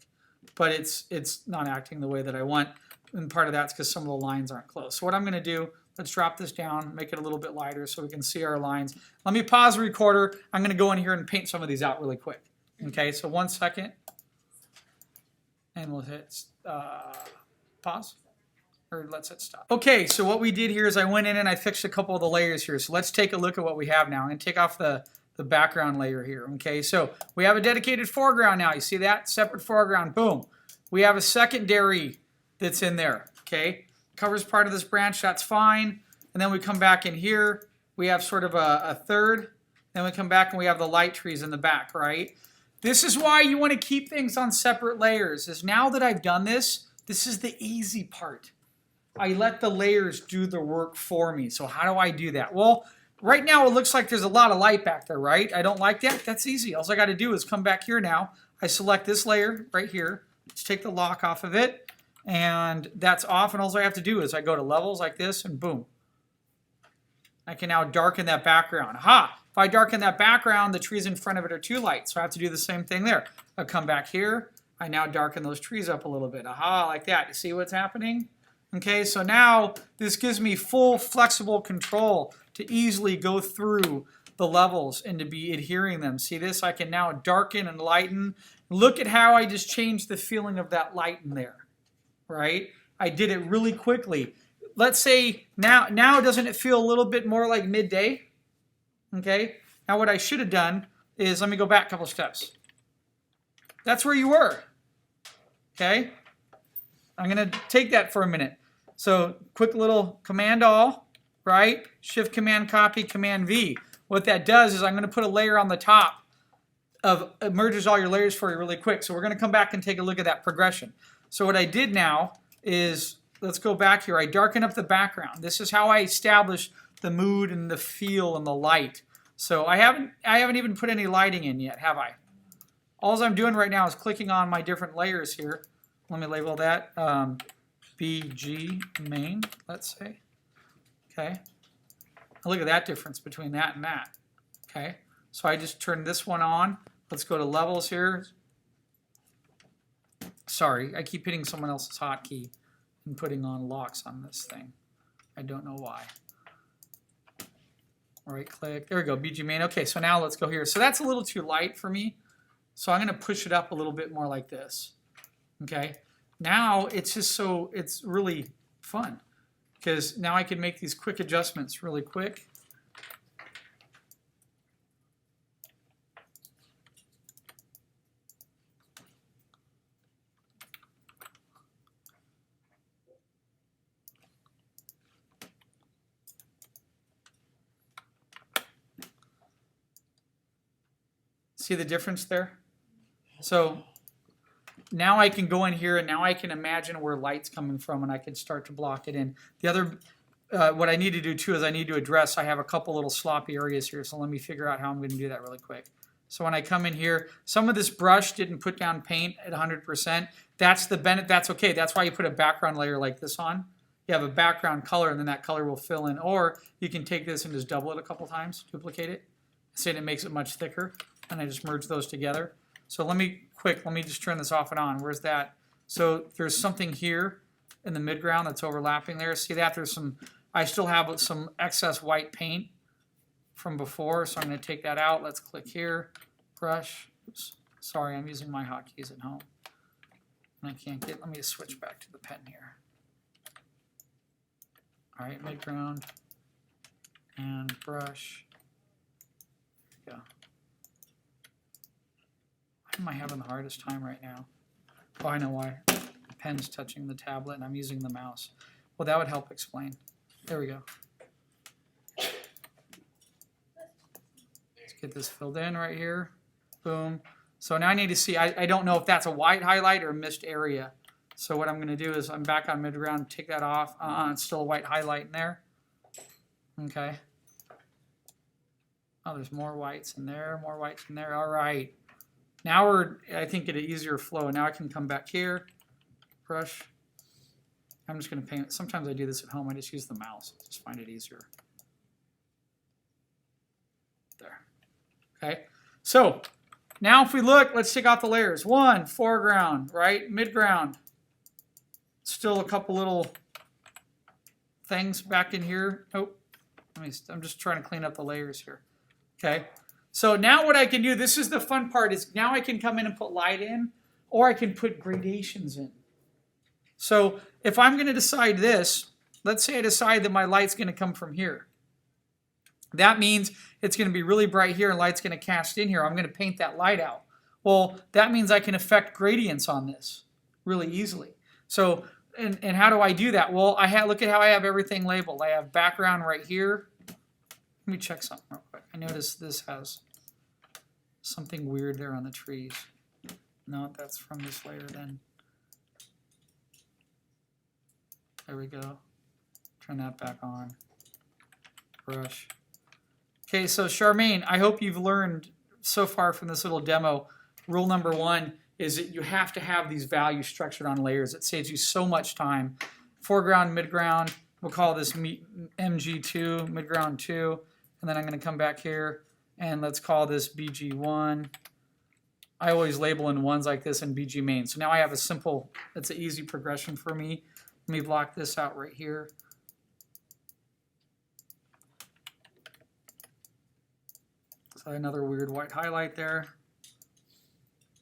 But it's not acting the way that I want. And part of that's because some of the lines aren't close. So what I'm going to do, let's drop this down, make it a little bit lighter so we can see our lines. Let me pause the recorder. I'm going to go in here and paint some of these out really quick. Okay, so 1 second. And we'll hit pause, or let's hit stop. Okay, so what we did here is I went in and I fixed a couple of the layers here. So let's take a look at what we have now. I'm going to take off the background layer here. Okay, so we have a dedicated foreground now. You see that? Separate foreground, boom. We have a secondary that's in there, okay? Covers part of this branch, that's fine. And then we come back in here. We have sort of a third. Then we come back and we have the light trees in the back, right? This is why you want to keep things on separate layers. Is now that I've done this, this is the easy part. I let the layers do the work for me. So how do I do that? Well, right now it looks like there's a lot of light back there, right? I don't like that. That's easy. All I got to do is come back here now. I select this layer right here. Let's take the lock off of it. And that's off. And all I have to do is I go to levels like this and boom. I can now darken that background. Aha! If I darken that background, the trees in front of it are too light. So I have to do the same thing there. I'll come back here. I now darken those trees up a little bit. Aha, like that. You see what's happening? Okay, so now this gives me full flexible control to easily go through the levels and to be adhering them. See this? I can now darken and lighten. Look at how I just changed the feeling of that light in there, right? I did it really quickly. Let's say now doesn't it feel a little bit more like midday? Okay, now what I should have done is, let me go back a couple steps. That's where you were, okay? I'm gonna take that for a minute. So quick little Command All, right? Shift Command Copy, Command V. What that does is I'm gonna put a layer on the top of, it merges all your layers for you really quick. So we're gonna come back and take a look at that progression. So what I did now is, let's go back here. I darken up the background. This is how I establish the mood and the feel and the light. So I haven't even put any lighting in yet, have I? All I'm doing right now is clicking on my different layers here. Let me label that BG main, let's say. Okay. Look at that difference between that and that. Okay. So I just turned this one on. Let's go to levels here. Sorry, I keep hitting someone else's hotkey and putting on locks on this thing. I don't know why. Right click, there we go, BG main. Okay, so now let's go here. So that's a little too light for me. So I'm gonna push it up a little bit more like this. Okay, now it's just so, it's really fun because now I can make these quick adjustments really quick. See the difference there? So now I can go in here and now I can imagine where light's coming from and I can start to block it in. The other, what I need to do too is I need to address, I have a couple little sloppy areas here, so let me figure out how I'm going to do that really quick. So when I come in here, some of this brush didn't put down paint at 100%. That's the benefit, that's okay. That's why you put a background layer like this on. You have a background color and then that color will fill in. Or you can take this and just double it a couple times, duplicate it. See, it makes it much thicker. And I just merge those together. So let me just turn this off and on. Where's that? So there's something here in the midground that's overlapping there. See that? There's some, I still have some excess white paint from before, so I'm going to take that out. Let's click here, brush. Oops, sorry, I'm using my hotkeys at home. And I can't get, let me switch back to the pen here. All right, midground and brush. Yeah. Why am I having the hardest time right now? Oh, I know why. The pen's touching the tablet and I'm using the mouse. Well, that would help explain. There we go. Let's get this filled in right here. Boom. So now I need to see, I don't know if that's a white highlight or a missed area. So what I'm going to do is I'm back on midground, take that off. It's still a white highlight in there. Okay. Oh, there's more whites in there, more whites in there. All right. Now we're, I think, at an easier flow. Now I can come back here, brush. I'm just going to paint. Sometimes I do this at home. I just use the mouse. I just find it easier. There. Okay. So now if we look, let's take out the layers. One, foreground, right? Midground. Still a couple little things back in here. Oh, I'm just trying to clean up the layers here. Okay. So now what I can do, this is the fun part, is now I can come in and put light in, or I can put gradations in. So if I'm going to decide this, let's say I decide that my light's going to come from here. That means it's going to be really bright here and light's going to cast in here. I'm going to paint that light out. Well, that means I can affect gradients on this really easily. So, and how do I do that? Well, look at how I have everything labeled. I have background right here. Let me check something real quick. I noticed this has something weird there on the trees. No, that's from this layer then. There we go. Turn that back on. Brush. Okay, so Charmaine, I hope you've learned so far from this little demo. Rule number one is that you have to have these values structured on layers. It saves you so much time. Foreground, midground, we'll call this MG2, midground 2. And then I'm going to come back here and let's call this BG1. I always label in ones like this in BG main. So now I have a simple, it's an easy progression for me. Let me block this out right here. So another weird white highlight there.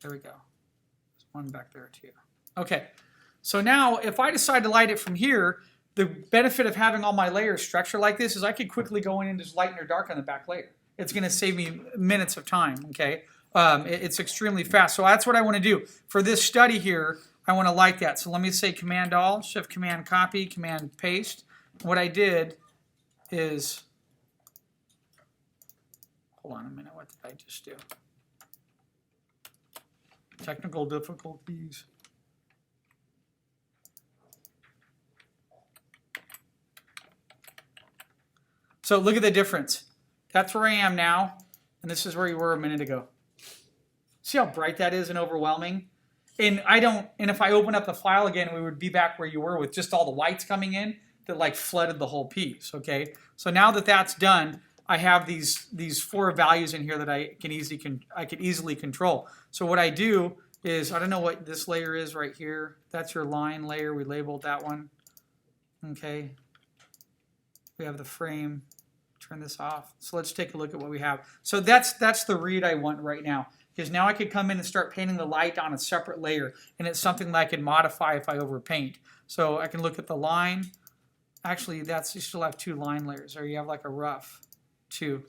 There we go. There's one back there too. Okay, so now if I decide to light it from here, the benefit of having all my layers structured like this is I could quickly go in and just lighten or darken the back layer. It's going to save me minutes of time, okay? It's extremely fast. So that's what I want to do. For this study here, I want to like that. So let me say Command-All, Shift-Command-Copy, Command-Paste. What I did is, hold on a minute, what did I just do? Technical difficulties. So look at the difference. That's where I am now, and this is where you were a minute ago. See how bright that is and overwhelming? And if I open up the file again, we would be back where you were with just all the whites coming in that like flooded the whole piece, okay? So now that that's done, I have these 4 values in here that I could easily control. So what I do is, I don't know what this layer is right here. That's your line layer. We labeled that one, okay? We have the frame. Turn this off. So let's take a look at what we have. So that's the read I want right now, because now I could come in and start painting the light on a separate layer, and it's something that I can modify if I overpaint. So I can look at the line. Actually, you still have 2 line layers, or you have like a rough 2.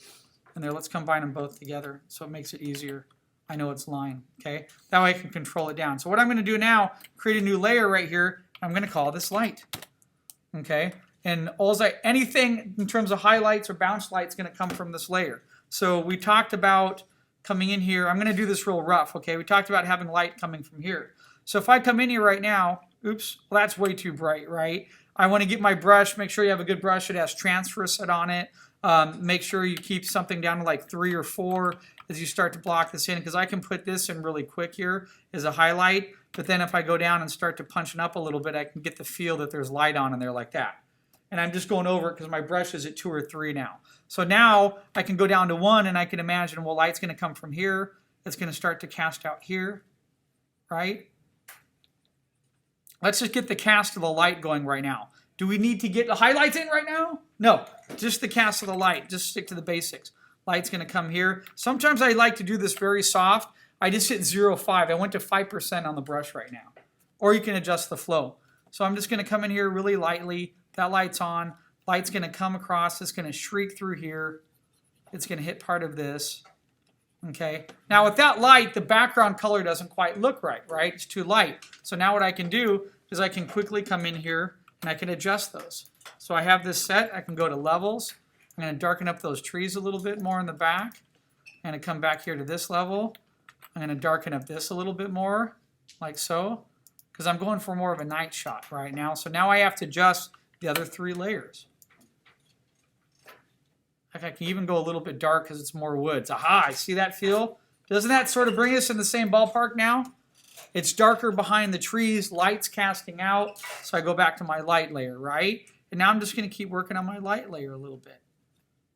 And there, let's combine them both together so it makes it easier. I know it's line, okay? That way I can control it down. So what I'm going to do now, create a new layer right here. I'm going to call this light, okay? And anything in terms of highlights or bounce light is going to come from this layer. So we talked about coming in here. I'm going to do this real rough, okay? We talked about having light coming from here. So if I come in here right now, oops, well, that's way too bright, right? I want to get my brush, make sure you have a good brush that has transfer set on it. Make sure you keep something down to like 3 or 4 as you start to block this in, because I can put this in really quick here as a highlight. But then if I go down and start to punch it up a little bit, I can get the feel that there's light on in there like that. And I'm just going over it because my brush is at 2 or 3 now. So now I can go down to 1 and I can imagine, well, light's going to come from here. It's going to start to cast out here, right? let's just get the cast of the light going right now. Do we need to get the highlights in right now? No, just the cast of the light. Just stick to the basics. Light's going to come here. Sometimes I like to do this very soft. I just hit 0.5. I went to 5% on the brush right now. Or you can adjust the flow. So I'm just going to come in here really lightly. That light's on. Light's going to come across. It's going to shriek through here. It's going to hit part of this. Okay. Now with that light, the background color doesn't quite look right? It's too light. So now what I can do is I can quickly come in here and I can adjust those. So I have this set. I can go to levels. I'm going to darken up those trees a little bit more in the back. I'm going to come back here to this level. I'm going to darken up this a little bit more, like so, because I'm going for more of a night shot right now. So now I have to adjust the other 3 layers. I can even go a little bit dark because it's more woods. Aha, see that feel? Doesn't that sort of bring us in the same ballpark now? It's darker behind the trees, light's casting out, so I go back to my light layer, right? And now I'm just going to keep working on my light layer a little bit.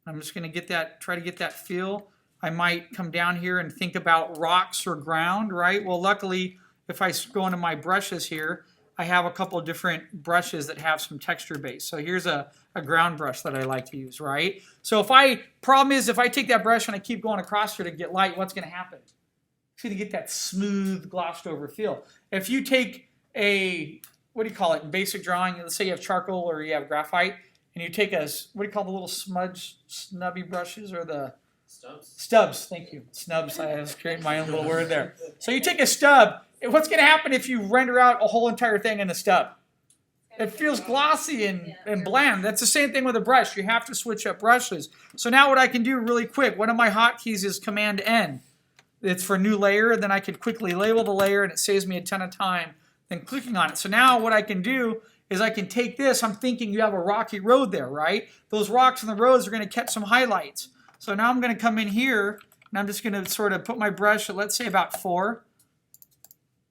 I'm just going to get that, try to get that feel. I might come down here and think about rocks or ground, right? Well, luckily, if I go into my brushes here, I have a couple of different brushes that have some texture base. So here's a ground brush that I like to use, right? So problem is if I take that brush and I keep going across here to get light, what's going to happen? It's going to get that smooth, glossed over feel. If you take a, what do you call it, in basic drawing, let's say you have charcoal or you have graphite, and you take a, what do you call the little smudge, snubby brushes or the Stubs? Stubs, thank you. Snubs, I was creating my own little word there. So you take a stub, what's going to happen if you render out a whole entire thing in a stub? It feels glossy and bland. That's the same thing with a brush. You have to switch up brushes. So now what I can do really quick, one of my hotkeys is Command N. It's for new layer, and then I could quickly label the layer, and it saves me a ton of time than clicking on it. So now what I can do is I can take this. I'm thinking you have a rocky road there, right? Those rocks and the roads are going to catch some highlights. So now I'm going to come in here, and I'm just going to sort of put my brush at, let's say, about 4.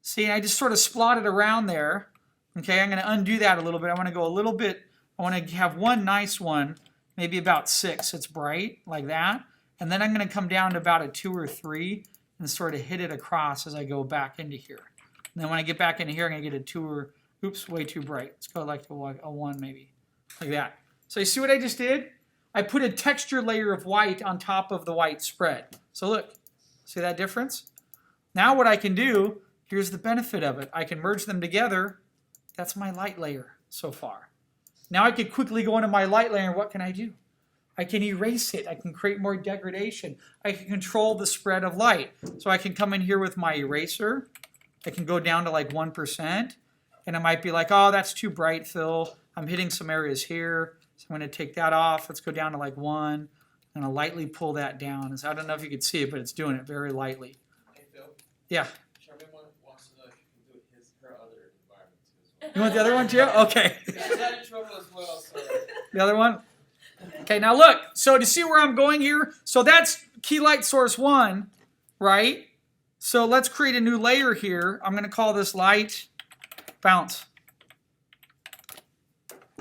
See, I just sort of splotted around there. Okay, I'm going to undo that a little bit. I want to go a little bit, I want to have one nice one, maybe about 6. It's bright, like that. And then I'm going to come down to about a 2 or 3 and sort of hit it across as I go back into here. And then when I get back into here, I'm going to get a 2 or, oops, way too bright. Let's go like a 1 maybe, like that. So you see what I just did? I put a texture layer of white on top of the white spread. So look, see that difference? Now what I can do, here's the benefit of it. I can merge them together. That's my light layer so far. Now I can quickly go into my light layer, and what can I do? I can erase it. I can create more degradation. I can control the spread of light. So I can come in here with my eraser. I can go down to like 1%. And I might be like, oh, that's too bright, Phil. I'm hitting some areas here. So I'm going to take that off. Let's go down to like 1. I'm going to lightly pull that down. So I don't know if you can see it, but it's doing it very lightly. Hey, Phil. Yeah. Sherman wants to know if you can do her other environment too as well. You want the other one too? Okay. She's had in trouble as well, so. The other one? Okay, now look. So to see where I'm going here, so that's key light source 1, right? So let's create a new layer here. I'm going to call this light bounce.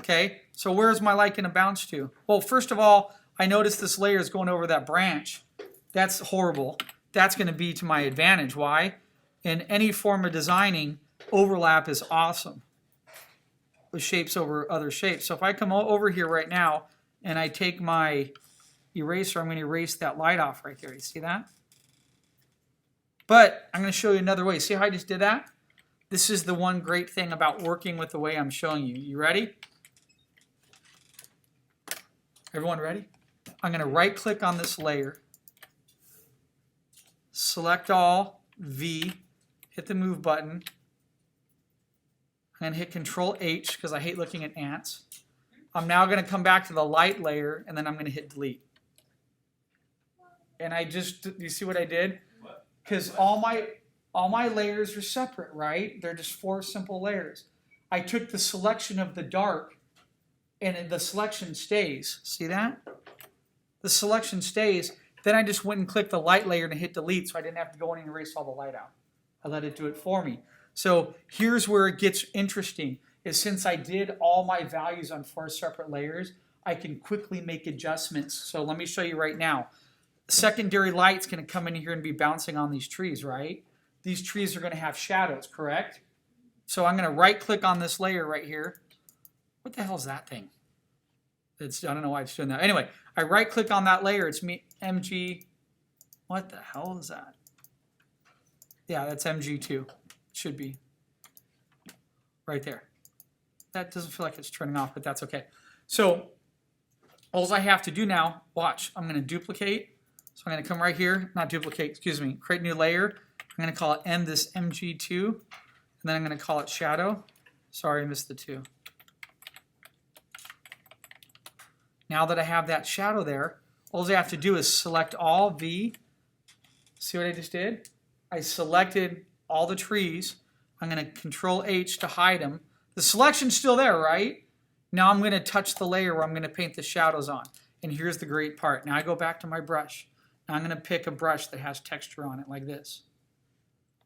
Okay, so where's my light going to bounce to? Well, first of all, I notice this layer is going over that branch. That's horrible. That's going to be to my advantage. Why? In any form of designing, overlap is awesome with shapes over other shapes. So if I come over here right now and I take my eraser, I'm going to erase that light off right there. You see that? But I'm going to show you another way. See how I just did that? This is the one great thing about working with the way I'm showing you. You ready? Everyone ready? I'm going to right-click on this layer, select all, V, hit the move button. I'm going to hit Control-H because I hate looking at ants. I'm now going to come back to the light layer, and then I'm going to hit Delete. And I just, you see what I did? Because all my layers are separate, right? They're just 4 simple layers. I took the selection of the dark, and the selection stays. See that? The selection stays. Then I just went and clicked the light layer and hit Delete, so I didn't have to go in and erase all the light out. I let it do it for me. So here's where it gets interesting, is since I did all my values on 4 separate layers, I can quickly make adjustments. So let me show you right now. Secondary light's going to come in here and be bouncing on these trees, right? These trees are going to have shadows, correct? So I'm going to right click on this layer right here. What the hell is that thing? I don't know why it's doing that. Anyway, I right click on that layer. It's MG. What the hell is that? Yeah, that's MG2. Should be right there. That doesn't feel like it's turning off, but that's okay. So all I have to do now, watch, I'm going to duplicate. So I'm going to come right here, not duplicate, excuse me, create new layer. I'm going to call it this MG2, and then I'm going to call it shadow. Sorry, I missed the 2. Now that I have that shadow there, all I have to do is select all V. See what I just did? I selected all the trees. I'm going to Control H to hide them. The selection's still there, right? Now I'm going to touch the layer where I'm going to paint the shadows on. And here's the great part. Now I go back to my brush. Now I'm going to pick a brush that has texture on it like this.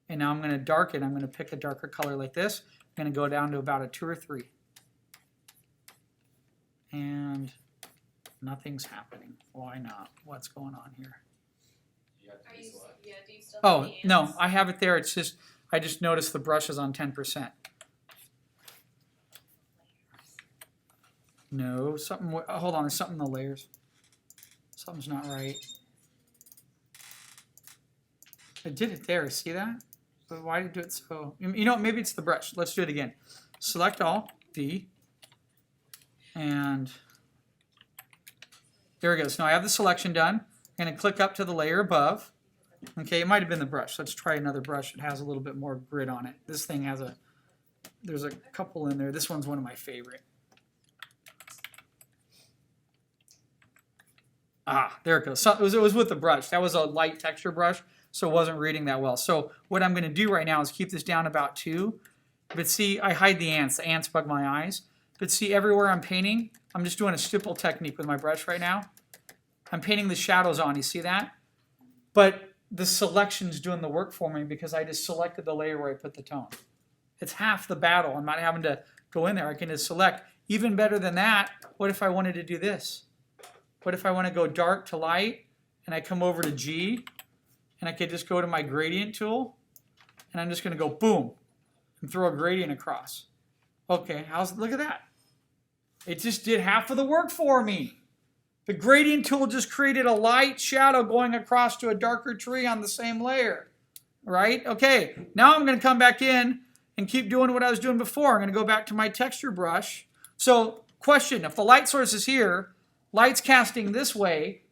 And now I'm going to darken. I'm going to pick a darker color like this. I'm going to go down to about a 2 or 3. And nothing's happening. Why not? What's going on here? You have to Are you, deselect. yeah, do you still have Oh, the ants? no, I have it there. It's just, I just noticed the brush is on 10%. No, something, hold on, there's something in the layers. Something's not right. I did it there, see that? But why did it do it so? You know what, maybe it's the brush. Let's do it again. Select all, V, and there it goes. Now I have the selection done. I'm going to click up to the layer above. Okay, it might have been the brush. Let's try another brush that has a little bit more grit on it. This thing has there's a couple in there. This one's one of my favorite. Ah, there it goes. So it was with the brush. That was a light texture brush, so it wasn't reading that well. So what I'm going to do right now is keep this down about 2. But see, I hide the ants. The ants bug my eyes. But see, everywhere I'm painting, I'm just doing a stipple technique with my brush right now. I'm painting the shadows on. You see that? But the selection's doing the work for me because I just selected the layer where I put the tone. It's half the battle. I'm not having to go in there. I can just select. Even better than that, what if I wanted to do this? What if I want to go dark to light and I come over to G and I could just go to my gradient tool and I'm just going to go boom and throw a gradient across. Okay, look at that. It just did half of the work for me. The gradient tool just created a light shadow going across to a darker tree on the same layer. Right? Okay, now I'm going to come back in and keep doing what I was doing before. I'm going to go back to my texture brush. So, question, if the light source is here, light's casting this way,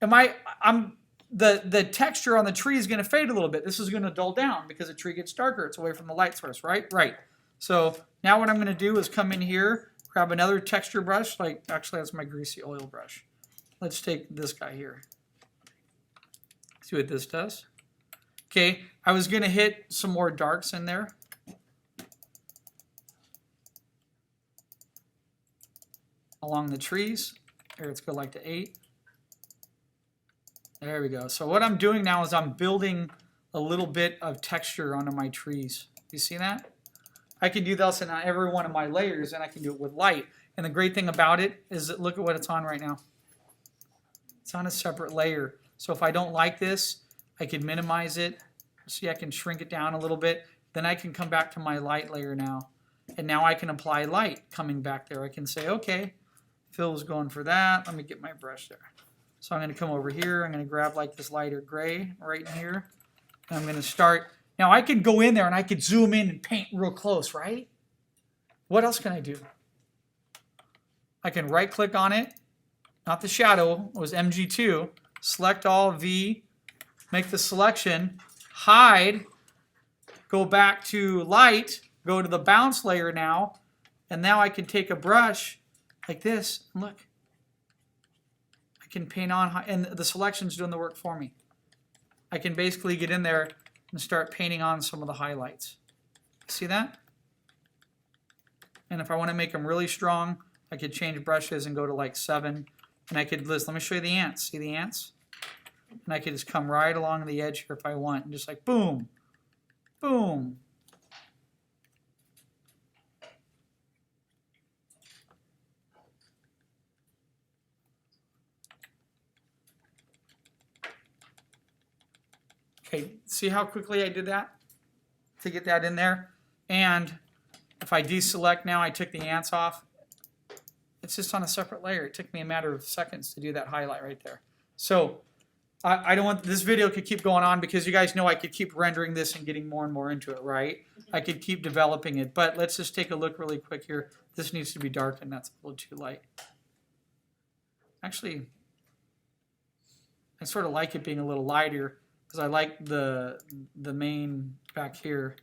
the texture on the tree is going to fade a little bit. This is going to dull down because the tree gets darker. It's away from the light source, right? Right. So now what I'm going to do is come in here, grab another texture brush. Actually, that's my greasy oil brush. Let's take this guy here. See what this does. Okay, I was going to hit some more darks in there. Along the trees. Here, let's go like to 8. There we go. So what I'm doing now is I'm building a little bit of texture onto my trees. You see that? I can do this in every one of my layers, and I can do it with light. And the great thing about it is that look at what it's on right now. It's on a separate layer. So if I don't like this, I can minimize it. See, I can shrink it down a little bit. Then I can come back to my light layer now. And now I can apply light coming back there. I can say, okay, Phil was going for that. Let me get my brush there. So I'm going to come over here. I'm going to grab like this lighter gray right in here. And I'm going to start. Now I could go in there and I could zoom in and paint real close, right? What else can I do? I can right click on it. Not the shadow. It was MG2. Select all, V. Make the selection. Hide. Go back to light. Go to the bounce layer now. And now I can take a brush like this. And look. I can paint on. And the selection's doing the work for me. I can basically get in there and start painting on some of the highlights. See that? And if I want to make them really strong, I could change brushes and go to like 7. And I could let me show you the ants. See the ants? And I could just come right along the edge here if I want. And just like boom, boom. Okay, see how quickly I did that? To get that in there? And if I deselect now, I took the ants off. It's just on a separate layer. It took me a matter of seconds to do that highlight right there. So I don't want, this video could keep going on because you guys know I could keep rendering this and getting more and more into it, right? I could keep developing it, but let's just take a look really quick here. This needs to be darkened. That's a little too light. Actually, I sort of like it being a little lighter because I like the main back here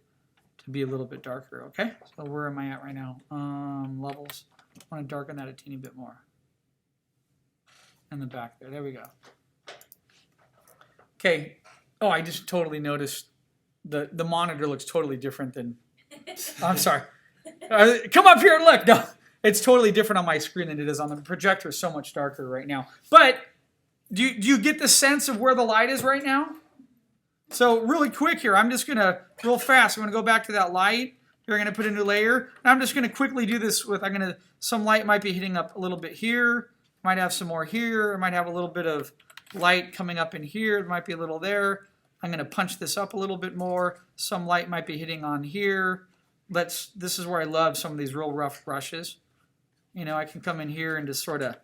to be a little bit darker, okay? So where am I at right now? Levels. I want to darken that a teeny bit more. In the back there. There we go. Okay. Oh, I just totally noticed the monitor looks totally different than... I'm sorry. Come up here and look. No, it's totally different on my screen than it is on the projector. It's so much darker right now. But do you get the sense of where the light is right now? So really quick here, I'm just going to, real fast, I'm going to go back to that light. You're going to put a new layer. And I'm just going to quickly do this with, some light might be hitting up a little bit here. Might have some more here. I might have a little bit of light coming up in here. There might be a little there. I'm going to punch this up a little bit more. Some light might be hitting on here. This is where I love some of these real rough brushes. You know, I can come in here and just sort of,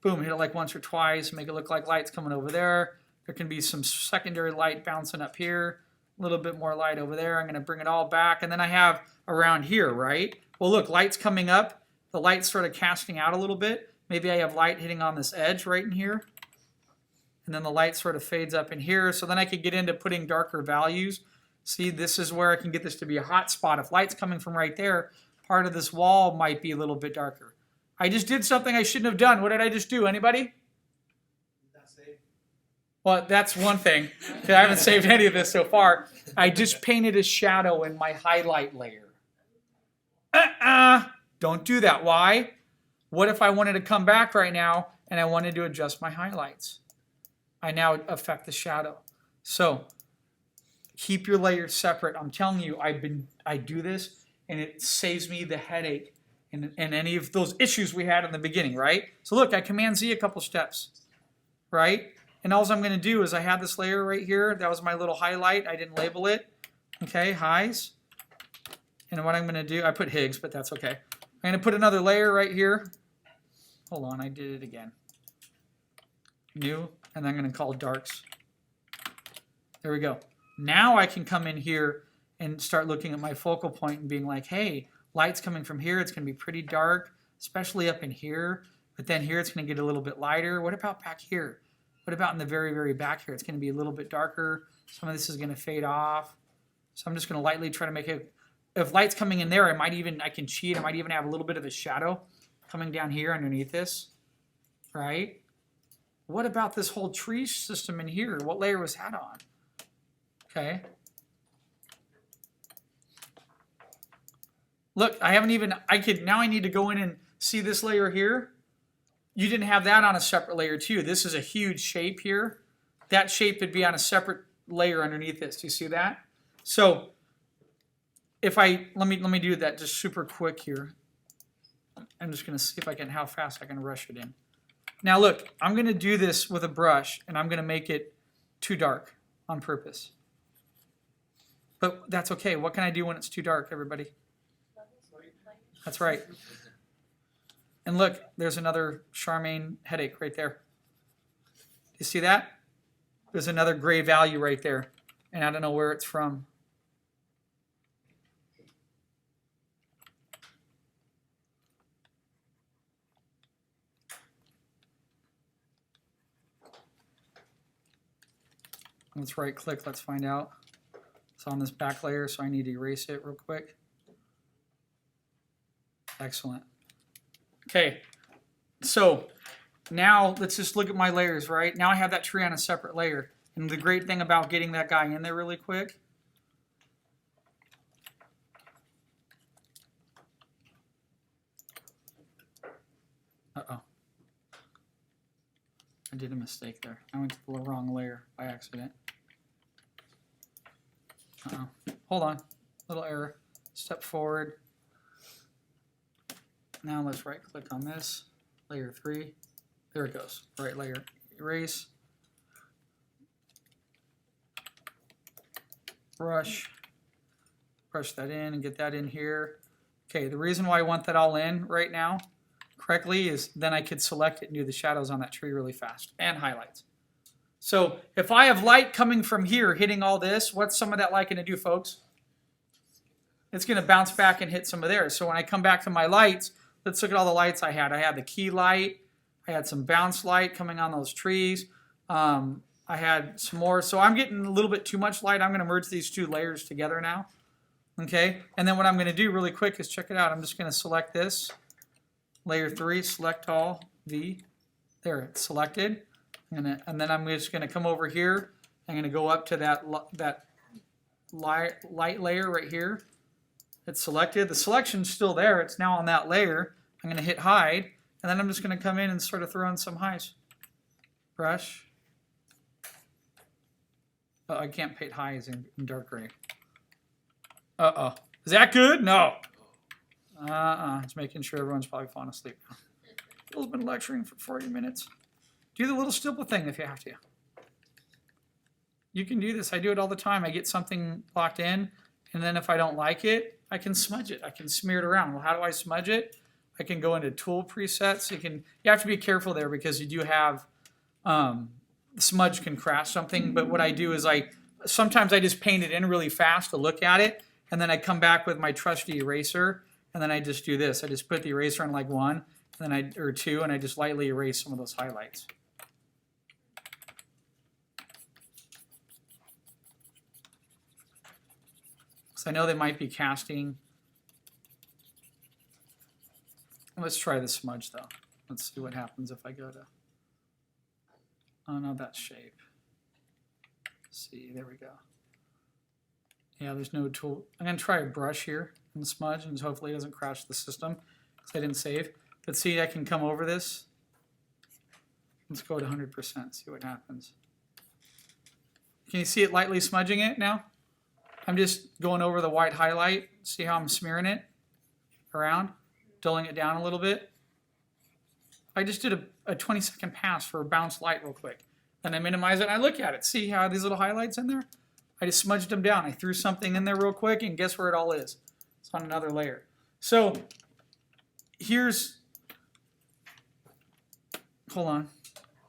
boom, hit it like once or twice, make it look like light's coming over there. There can be some secondary light bouncing up here. A little bit more light over there. I'm going to bring it all back. And then I have around here, right? Well, look, light's coming up. The light's sort of casting out a little bit. Maybe I have light hitting on this edge right in here. And then the light sort of fades up in here. So then I could get into putting darker values. See, this is where I can get this to be a hot spot. If light's coming from right there, part of this wall might be a little bit darker. I just did something I shouldn't have done. What did I just do? Anybody? Well, that's one thing. I haven't saved any of this so far. I just painted a shadow in my highlight layer. Don't do that. Why? What if I wanted to come back right now and I wanted to adjust my highlights? I now affect the shadow. So keep your layers separate. I'm telling you, I do this and it saves me the headache and any of those issues we had in the beginning, right? So look, I Command Z a couple steps, right? And all I'm going to do is I have this layer right here. That was my little highlight. I didn't label it. Okay, highs. And what I'm going to do, I put Higgs, but that's okay. I'm going to put another layer right here. Hold on, I did it again. New, and I'm going to call darks. There we go. Now I can come in here and start looking at my focal point and being like, hey, light's coming from here. It's going to be pretty dark, especially up in here. But then here it's going to get a little bit lighter. What about back here? What about in the very, very back here? It's going to be a little bit darker. Some of this is going to fade off. So I'm just going to lightly try to make it. If light's coming in there, I can cheat. I might even have a little bit of a shadow coming down here underneath this, right? What about this whole tree system in here? What layer was that on? Okay. Look, now I need to go in and see this layer here. You didn't have that on a separate layer too. This is a huge shape here. That shape would be on a separate layer underneath this. Do you see that? So if let me do that just super quick here. I'm just going to see if how fast I can rush it in. Now look, I'm going to do this with a brush and I'm going to make it too dark on purpose. But that's okay. What can I do when it's too dark, everybody? That's right. And look, there's another Charmaine headache right there. You see that? There's another gray value right there. And I don't know where it's from. Let's right click, let's find out. It's on this back layer, so I need to erase it real quick. Excellent. Okay, so now let's just look at my layers, right? Now I have that tree on a separate layer. And the great thing about getting that guy in there really quick, uh-oh. I did a mistake there. I went to the wrong layer by accident. Uh-oh. Hold on. Little error. Step forward. Now let's right click on this. Layer 3. There it goes. Right layer. Erase. Brush brush that in and get that in here. Okay, the reason why I want that all in right now correctly is then I could select it and do the shadows on that tree really fast and highlights. So if I have light coming from here hitting all this, what's some of that light going to do, folks? It's going to bounce back and hit some of theirs. So when I come back to my lights, let's look at all the lights I had. I had the key light. I had some bounce light coming on those trees. I had some more. So I'm getting a little bit too much light. I'm going to merge these two layers together now. Okay, and then what I'm going to do really quick is check it out. I'm just going to select this. Layer 3, select all, V. There, it's selected. And then I'm just going to come over here. I'm going to go up to that light layer right here. It's selected. The selection's still there. It's now on that layer. I'm going to hit hide. And then I'm just going to come in and sort of throw in some highs. Brush. Oh, I can't paint highs in dark gray. Uh-oh. Is that good? No. Just making sure everyone's probably falling asleep. Bill's been lecturing for 40 minutes. Do the little stipple thing if you have to. You can do this. I do it all the time. I get something locked in, and then if I don't like it, I can smudge it. I can smear it around. Well, how do I smudge it? I can go into tool presets. You have to be careful there because you do have smudge can crash something. But what I do is sometimes I just paint it in really fast to look at it, and then I come back with my trusty eraser, and then I just do this. I just put the eraser on like 1, and then or 2, and I just lightly erase some of those highlights. I know they might be casting. Let's try the smudge though. Let's see what happens if I go to, oh no, that's shape. Let's see, there we go. Yeah, there's no tool. I'm gonna try a brush here in the smudge and hopefully it doesn't crash the system because I didn't save. But see, I can come over this. Let's go to 100%, see what happens. Can you see it lightly smudging it now? I'm just going over the white highlight. See how I'm smearing it around, dulling it down a little bit. I just did a 20-second pass for a bounce light real quick. Then I minimize it and I look at it. See how these little highlights in there? I just smudged them down. I threw something in there real quick and guess where it all is? It's on another layer. So here's, hold on.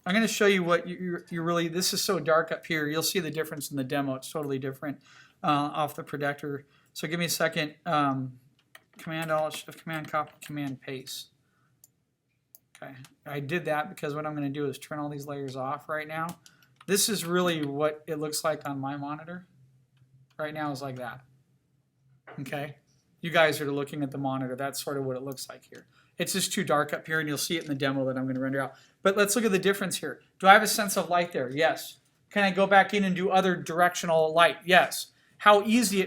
I'm going to show you what you really, this is so dark up here. You'll see the difference in the demo. It's totally different. Off the projector. So give me a second. Command Alt Shift Command Copy Command Paste. Okay, I did that because what I'm going to do is turn all these layers off right now. This is really what it looks like on my monitor. Right now is like that. Okay, you guys are looking at the monitor. That's sort of what it looks like here. It's just too dark up here, and you'll see it in the demo that I'm going to render out. But let's look at the difference here. Do I have a sense of light there? Yes. Can I go back in and do other directional light? Yes. How easy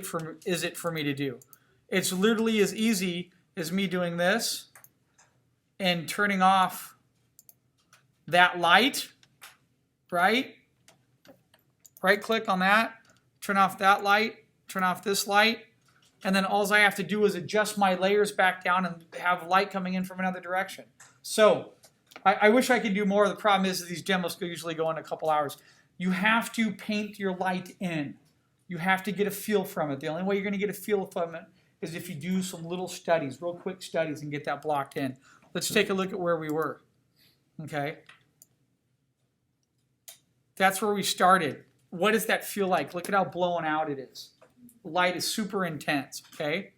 is it for me to do? It's literally as easy as me doing this and turning off that light, right? Right click on that, turn off that light, turn off this light, and then all I have to do is adjust my layers back down and have light coming in from another direction. So I wish I could do more. The problem is that these demos usually go in a couple hours. You have to paint your light in. You have to get a feel from it. The only way you're going to get a feel from it is if you do some little studies, real quick studies, and get that blocked in. Let's take a look at where we were. Okay? That's where we started. What does that feel like? Look at how blown out it is. The light is super intense. Okay?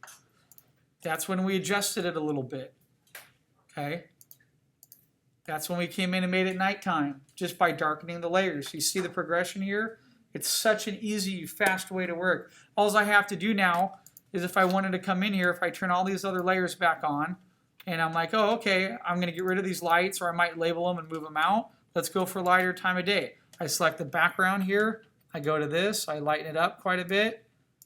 That's when we adjusted it a little bit. Okay? That's when we came in and made it nighttime, just by darkening the layers. You see the progression here? It's such an easy, fast way to work. All I have to do now is if I wanted to come in here, if I turn all these other layers back on, and I'm like, oh, okay, I'm going to get rid of these lights, or I might label them and move them out. Let's go for lighter time of day. I select the background here. I go to this. I lighten it up quite a bit.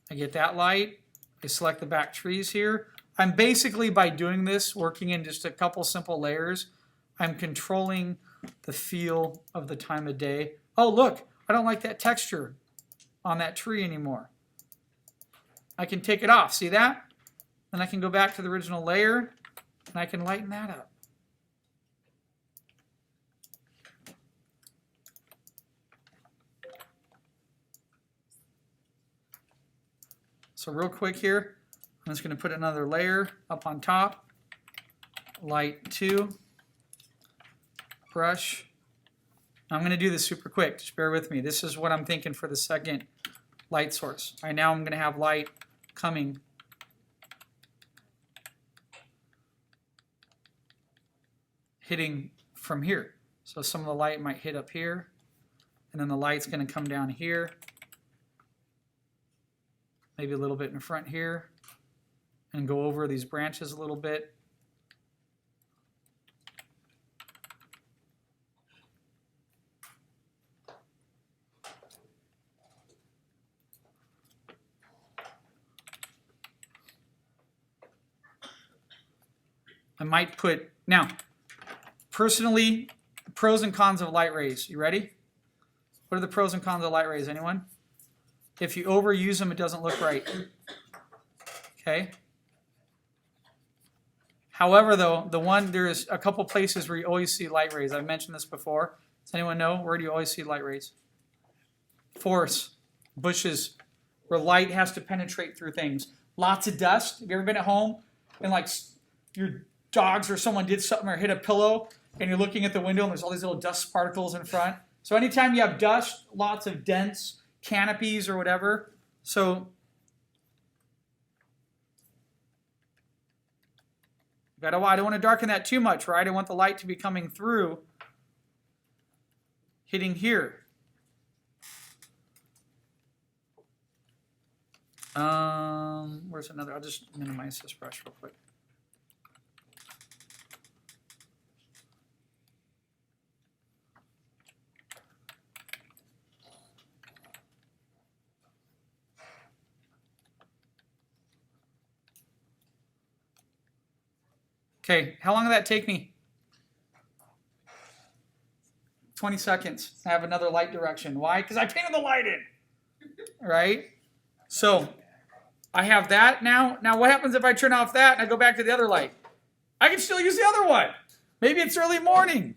I get that light. I select the back trees here. I'm basically, by doing this, working in just a couple simple layers, I'm controlling the feel of the time of day. Oh, look. I don't like that texture on that tree anymore. I can take it off. See that? Then I can go back to the original layer and I can lighten that up. So real quick here, I'm just going to put another layer up on top. Light 2. Brush. I'm going to do this super quick. Just bear with me. This is what I'm thinking for the second light source. All right, now I'm going to have light coming hitting from here. So some of the light might hit up here, and then the light's going to come down here, maybe a little bit in front here, and go over these branches a little bit. I might put, now, personally, pros and cons of light rays. You ready? What are the pros and cons of light rays? Anyone? If you overuse them, it doesn't look right. Okay? However, though, there's a couple places where you always see light rays. I've mentioned this before. Does anyone know? Where do you always see light rays? Forests, bushes, where light has to penetrate through things. Lots of dust. Have you ever been at home and like your dogs or someone did something or hit a pillow and you're looking at the window and there's all these little dust particles in front? So anytime you have dust, lots of dense canopies or whatever. So I don't want to darken that too much, right? I want the light to be coming through, hitting here. Where's another? I'll just minimize this brush real quick. Okay, how long did that take me? 20 seconds. I have another light direction. Why? Because I painted the light in. Right? So I have that now. Now what happens if I turn off that and I go back to the other light? I can still use the other one. Maybe it's early morning.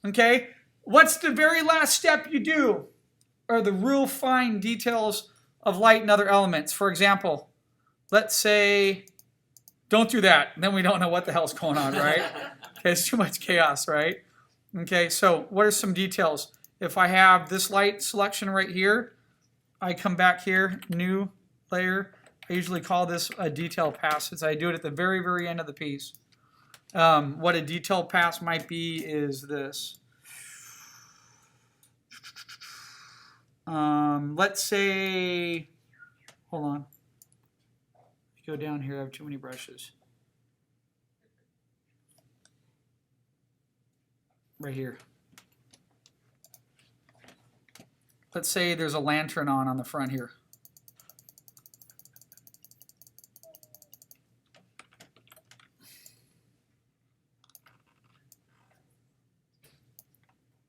Okay? What's the very last step you do? Or the real fine details of light and other elements. For example, let's say, don't do that. Then we don't know what the hell's going on, right? Okay, it's too much chaos, right? Okay, so what are some details? If I have this light selection right here, I come back here, new layer. I usually call this a detail pass, since I do it at the very, very end of the piece. What a detail pass might be is this. Let's say, hold on. Go down here, I have too many brushes. Right here. Let's say there's a lantern on the front here.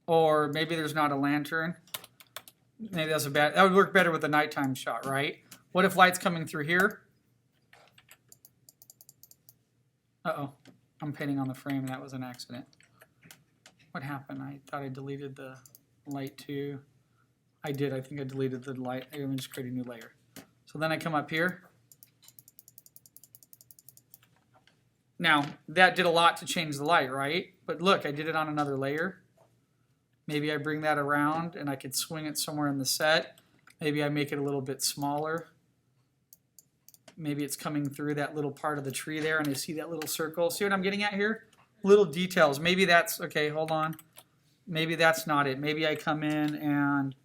Or maybe there's not a lantern. Maybe that's that would work better with a nighttime shot, right? What if light's coming through here? Uh-oh, I'm painting on the frame. That was an accident. What happened? I thought I deleted the light too. I did. I think I deleted the light. I'm going to just create a new layer. So then I come up here. Now, that did a lot to change the light, right? But look, I did it on another layer. Maybe I bring that around and I could swing it somewhere in the set. Maybe I make it a little bit smaller. Maybe it's coming through that little part of the tree there and I see that little circle. See what I'm getting at here? Little details. Maybe that's, okay, hold on. Maybe that's not it. Maybe I come in and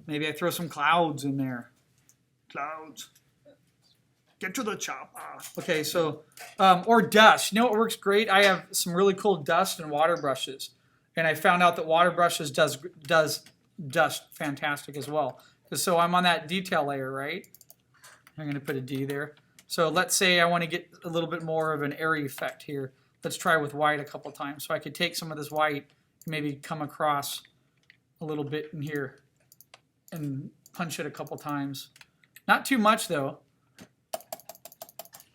maybe I throw some clouds in there. Clouds. Get to the chopper. Okay, so, or dust. You know what works great? I have some really cool dust and water brushes. And I found out that water brushes does dust fantastic as well. So I'm on that detail layer, right? I'm going to put a D there. So let's say I want to get a little bit more of an airy effect here. Let's try with white a couple times. So I could take some of this white and maybe come across a little bit in here and punch it a couple times. Not too much though,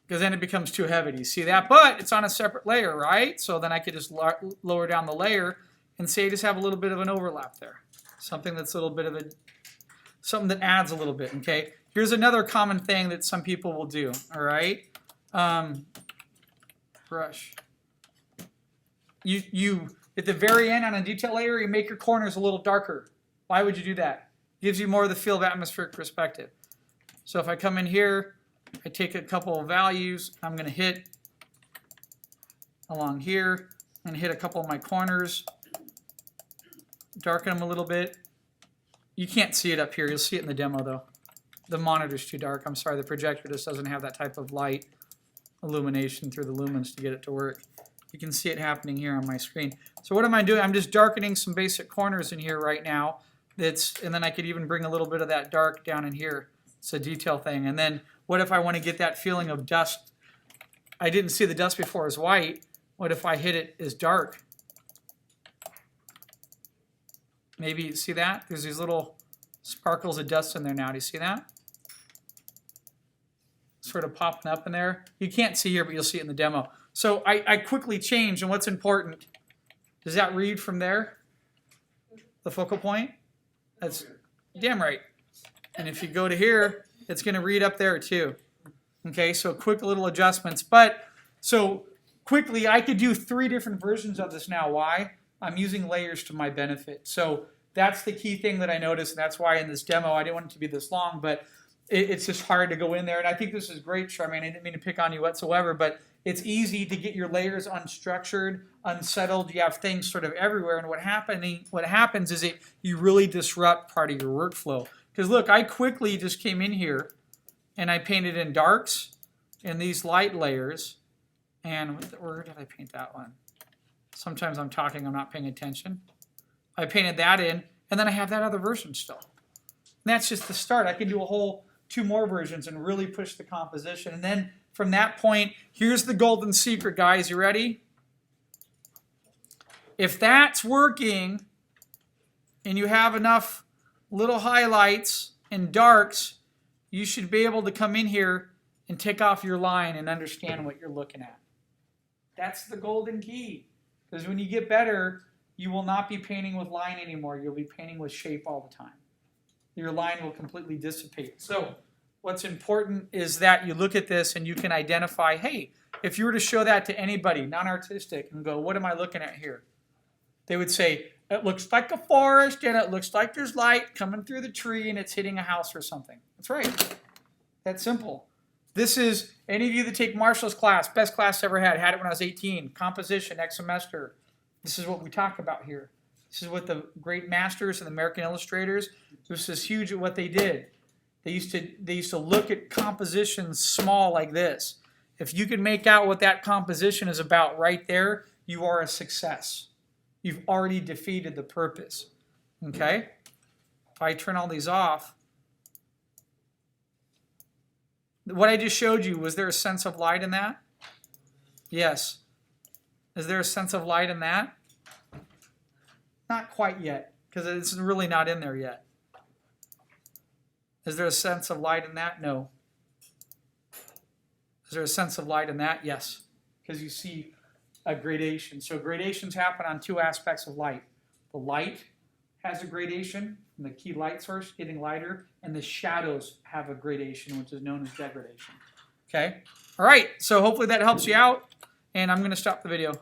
because then it becomes too heavy. You see that? But it's on a separate layer, right? So then I could just lower down the layer and say I just have a little bit of an overlap there. Something that's a little bit of a something that adds a little bit, okay? Here's another common thing that some people will do, all right? Brush. You at the very end on a detail layer, you make your corners a little darker. Why would you do that? Gives you more of the feel of atmospheric perspective. So if I come in here, I take a couple of values, I'm going to hit along here and hit a couple of my corners, darken them a little bit. You can't see it up here. You'll see it in the demo though. The monitor's too dark. I'm sorry, the projector just doesn't have that type of light illumination through the lumens to get it to work. You can see it happening here on my screen. So what am I doing? I'm just darkening some basic corners in here right now. And then I could even bring a little bit of that dark down in here. It's a detail thing. And then what if I want to get that feeling of dust? I didn't see the dust before as white. What if I hit it as dark? Maybe you see that? There's these little sparkles of dust in there now. Do you see that? Sort of popping up in there. You can't see here, but you'll see it in the demo. So I quickly change, and what's important? Does that read from there? The focal point? That's damn right. And if you go to here, it's going to read up there too. Okay, so quick little adjustments. But so quickly, I could do 3 different versions of this now. Why? I'm using layers to my benefit. So that's the key thing that I noticed, and that's why in this demo, I didn't want it to be this long, but it's just hard to go in there. And I think this is great, Charmaine. I didn't mean to pick on you whatsoever, but it's easy to get your layers unstructured, unsettled. You have things sort of everywhere, and what happens is you really disrupt part of your workflow. Because look, I quickly just came in here, and I painted in darks and these light layers. And where did I paint that one? Sometimes I'm talking, I'm not paying attention. I painted that in, and then I have that other version still. And that's just the start. I can do a whole 2 more versions and really push the composition. And then from that point, here's the golden secret, guys. You ready? If that's working and you have enough little highlights and darks, you should be able to come in here and take off your line and understand what you're looking at. That's the golden key. Because when you get better, you will not be painting with line anymore. You'll be painting with shape all the time. Your line will completely dissipate. So what's important is that you look at this and you can identify, hey, if you were to show that to anybody, non-artistic, and go, what am I looking at here? They would say, it looks like a forest and it looks like there's light coming through the tree and it's hitting a house or something. That's right. That's simple. This is, any of you that take Marshall's class, best class I ever had it when I was 18, composition next semester. This is what we talk about here. This is what the great masters and the American illustrators, this is huge at what they did. They used to look at compositions small like this. If you can make out what that composition is about right there, you are a success. You've already defeated the purpose. Okay? If I turn all these off, what I just showed you, was there a sense of light in that? Yes. Is there a sense of light in that? Not quite yet, because it's really not in there yet. Is there a sense of light in that? No. Is there a sense of light in that? Yes, because you see a gradation. So gradations happen on 2 aspects of light. The light has a gradation from the key light source getting lighter, and the shadows have a gradation, which is known as degradation. Okay? All right, so hopefully that helps you out, and I'm going to stop the video.